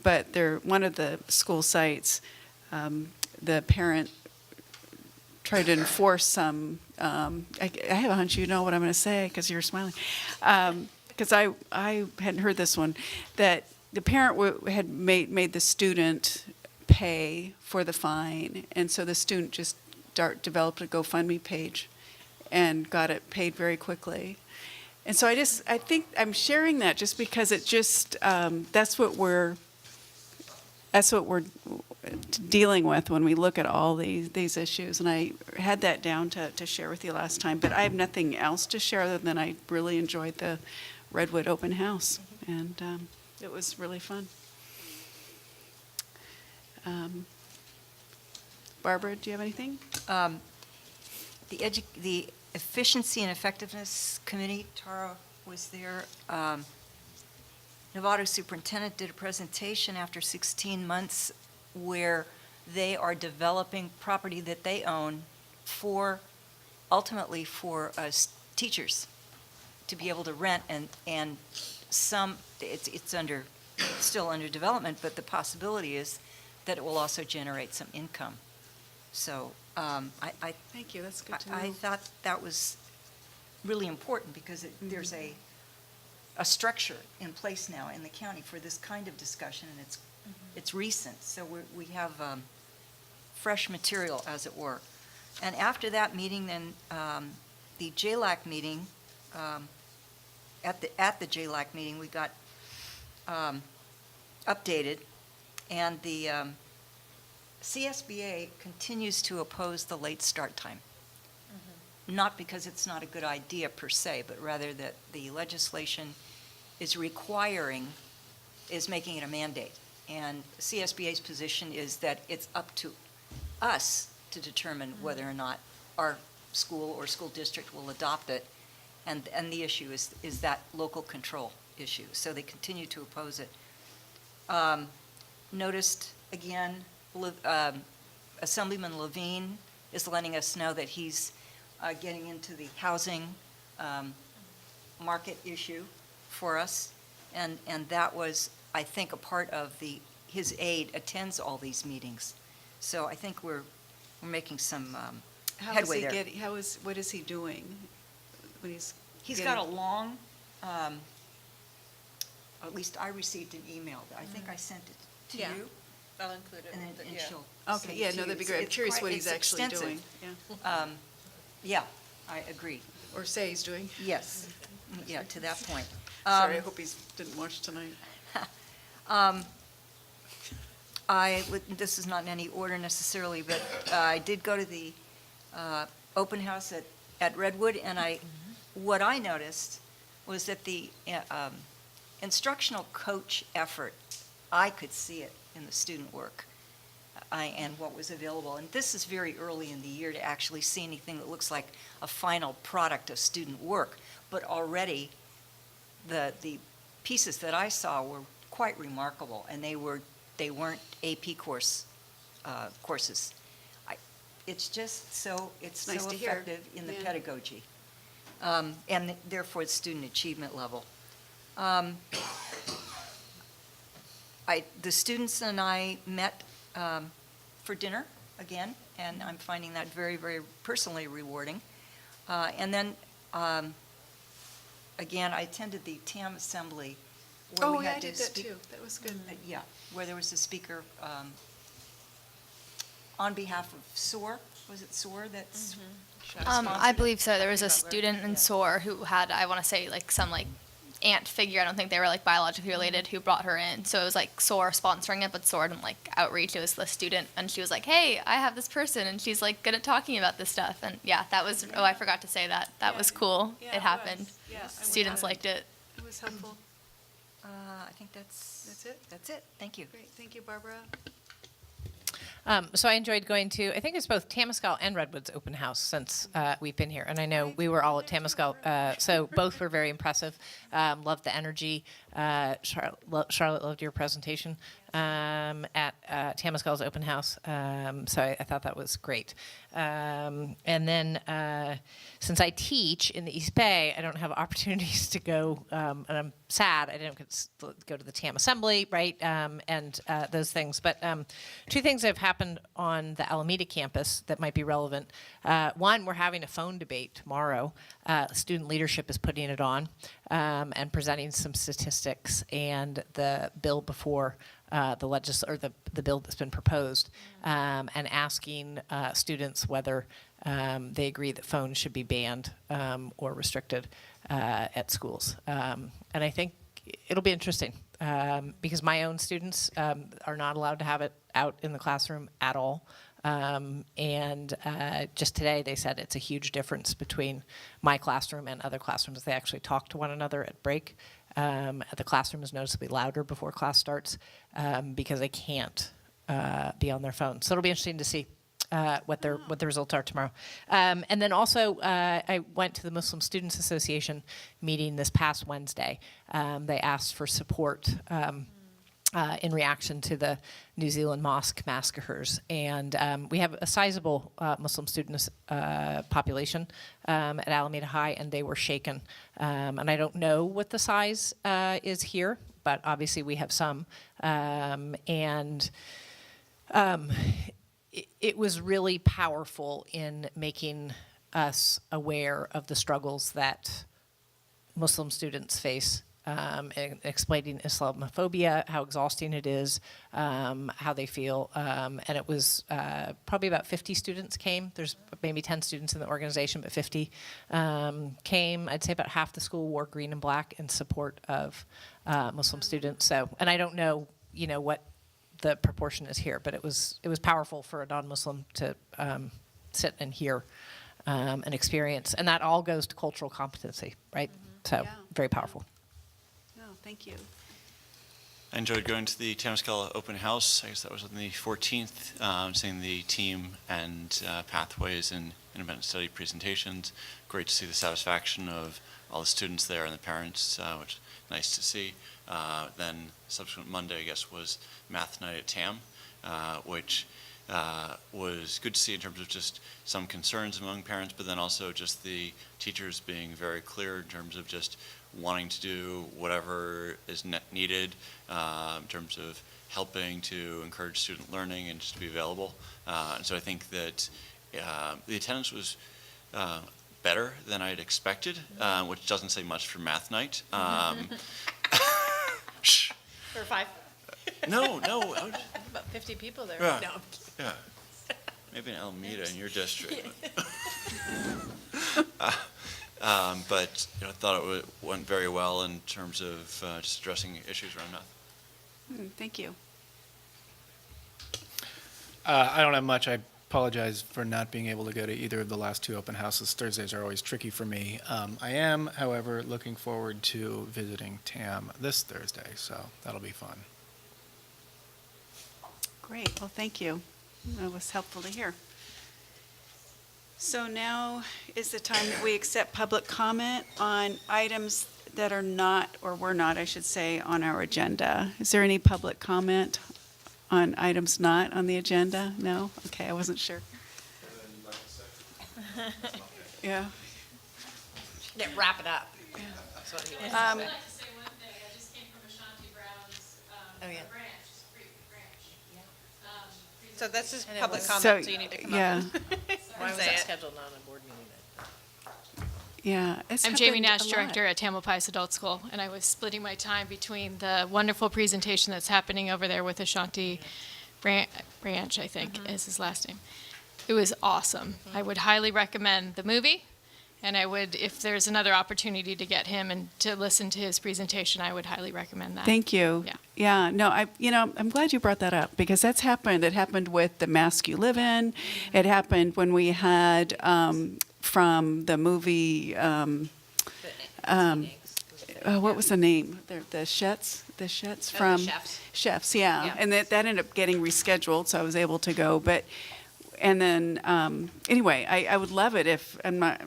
But one of the school sites, the parent tried to enforce some, I have a hunch you know what I'm going to say because you're smiling, because I hadn't heard this one, that the parent had made the student pay for the fine, and so the student just developed a GoFundMe page and got it paid very quickly. And so I think I'm sharing that just because it just, that's what we're dealing with when we look at all these issues. And I had that down to share with you last time, but I have nothing else to share other than I really enjoyed the Redwood Open House, and it was really fun. Barbara, do you have anything? The Efficiency and Effectiveness Committee, Tara was there. Novato superintendent did a presentation after 16 months where they are developing property that they own ultimately for teachers to be able to rent, and it's still under development, but the possibility is that it will also generate some income. So Thank you, that's good to know. I thought that was really important because there's a structure in place now in the county for this kind of discussion, and it's recent, so we have fresh material, as it were. And after that meeting, then the JLAC meeting, at the JLAC meeting, we got updated, and the CSBA continues to oppose the late start time. Not because it's not a good idea per se, but rather that the legislation is making it a mandate. And CSBA's position is that it's up to us to determine whether or not our school or school district will adopt it. And the issue is that local control issue. So they continue to oppose it. Noticed, again, Assemblyman Levine is letting us know that he's getting into the housing market issue for us. And that was, I think, a part of his aide attends all these meetings. So I think we're making some headway there. What is he doing when He's got a long, at least I received an email. I think I sent it to Yeah. you. I'll include it. And then Yeah. she'll Okay, send yeah, it to no, you. that'd be great. I'm It's curious quite- what he's it's actually extensive. doing. Yeah. Yeah, I agree. Or say he's doing. Yes, yeah, to that point. Sorry, I hope he didn't watch tonight. This is not in any order necessarily, but I did go to the open house at Redwood, and what I noticed was that the instructional coach effort, I could see it in the student work and what was available. And this is very early in the year to actually see anything that looks like a final product of student work. But already, the pieces that I saw were quite remarkable, and they weren't AP courses. It's just so nice to hear. effective in the Yeah. pedagogy, and therefore the student achievement level. The students and I met for dinner again, and I'm finding that very, very personally rewarding. And then, again, I attended the TAM assembly where we had I to did that speak. too. That was good. Yeah, where there was a speaker on behalf of SOAR. Was it SOAR that's I sponsored? believe so. There was a Talking about student in yeah. SOAR who had, I want to say, like some like aunt figure. I don't think they were like biologically related who brought her in. So it was like SOAR sponsoring it, but SOAR didn't like outreach. It was the student, and she was like, "Hey, I have this person, and she's like good at talking about this stuff." And yeah, that was. Oh, I forgot to say that. That was cool. Yeah, it happened. was. Yeah, I went Students on it. liked it. It was helpful. I think that's it? That's it. Thank you. Great, thank you, Barbara. So I enjoyed going to, I think it's both Tamascal and Redwood's open house since we've been here. And I know we were all at Tamascal, so both were very impressive. Loved the energy. Charlotte loved your presentation at Tamascal's open house. So I thought that was great. And then since I teach in the East Bay, I don't have opportunities to go, and I'm sad I didn't get to go to the TAM assembly, right, and those things. But two things have happened on the Alameda campus that might be relevant. One, we're having a phone debate tomorrow. Student leadership is putting it on and presenting some statistics and the bill before the bill that's been proposed, and asking students whether they agree that phones should be banned or restricted at schools. And I think it'll be interesting because my own students are not allowed to have it out in the classroom at all. And just today they said it's a huge difference between my classroom and other classrooms. They actually talk to one another at break. The classroom is noticeably louder before class starts because they can't be on their phone. So it'll be interesting to see what the results are tomorrow. And then also, I went to the Muslim Students Association meeting this past Wednesday. They asked for support in reaction to the New Zealand mosque massacres. And we have a sizable Muslim student population at Alameda High, and they were shaken. And I don't know what the size is here, but obviously we have some. It was really powerful in making us aware of the struggles that Muslim students face, and explaining Islamophobia, how exhausting it is, how they feel. And it was probably about 50 students came. There's maybe 10 students in the organization, but 50 came. I'd say about half the school wore green and black in support of Muslim students. So, and I don't know, what the proportion is here, but it was powerful for a non-Muslim to sit and hear and experience. And that all goes to cultural competency, right? So, very powerful. Thank you. I enjoyed going to the Tamalpais open house. I guess that was on the 14th, seeing the team and pathways and independent study presentations. Great to see the satisfaction of all the students there and the parents, which is nice to see. Then subsequent Monday, I guess, was math night at TAM, which was good to see in terms of just some concerns among parents, but then also just the teachers being very clear in terms of just wanting to do whatever is needed in terms of helping to encourage student learning and just to be available. And so I think that the attendance was better than I'd expected, which doesn't say much for math night. For 5? No. About 50 people there. Yeah. No. Yeah. Maybe in Alameda in your district. But I thought it went very well in terms of just addressing issues around math. Thank you. I don't have much. I apologize for not being able to go to either of the last two open houses. Thursdays are always tricky for me. I am, however, looking forward to visiting TAM this Thursday, so that'll be fun. Great. Well, thank you. That was helpful to hear. So now is the time that we accept public comment on items that are not, or were not, I should say, on our agenda. Is there any public comment on items not on the agenda? No? Okay, I wasn't sure. Yeah. Yeah, wrap it up. That's what he wants I'd to say. like to say one thing. I just came from Ashanti Brown's branch, So this is And it public was- comment, so you need to come yeah. up. Why was Say that it. scheduled on a board meeting? Yeah. it's I'm Jamie happened Nash, a lot. director at Tamalpais Adult School, and I was splitting my time between the wonderful presentation that's happening over there with Ashanti Branch, I think is his last name. It was awesome. I would highly recommend the movie, and I would, if there's another opportunity to get him and to listen to his presentation, I would highly recommend that. Thank you. Yeah. Yeah, no, I'm glad you brought that up because that's happened. It happened with the mask you live in. It happened when we had from the movie, what was the name? The Chefs from Chefs, yeah. Yeah. And that ended up getting rescheduled, so I was able to go. And then anyway, I would love it if I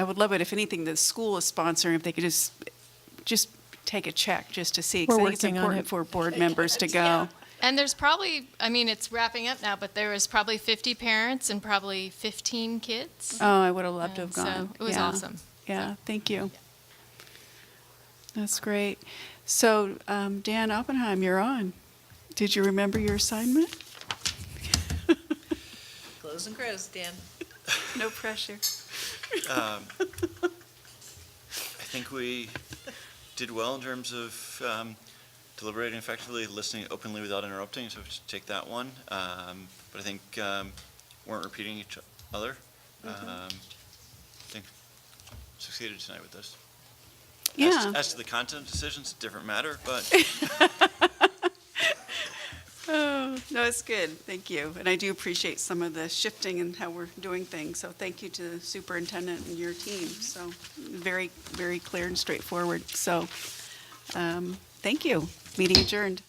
would love it if anything the school is sponsoring, if they could just take a check just to see. 'Cause I think it's important for board members to go. And there's probably, it's wrapping up now, but there was probably 50 parents and probably 15 kids. Oh, I would have loved to have And so gone. it was Yeah. awesome. Yeah, thank you. That's great. So, Dan Oppenheim, you're on. Did you remember your assignment? Close and grows, Dan. No pressure. I think we did well in terms of deliberating effectively, listening openly without interrupting, so we should take that one. But I think weren't repeating each other. I think succeeded tonight with this. Yeah. As to the content decisions, different matter, but Oh, no, it's good. Thank you. And I do appreciate some of the shifting and how we're doing things. So thank you to the superintendent and your team. So very, very clear and straightforward. So thank you. Meeting adjourned.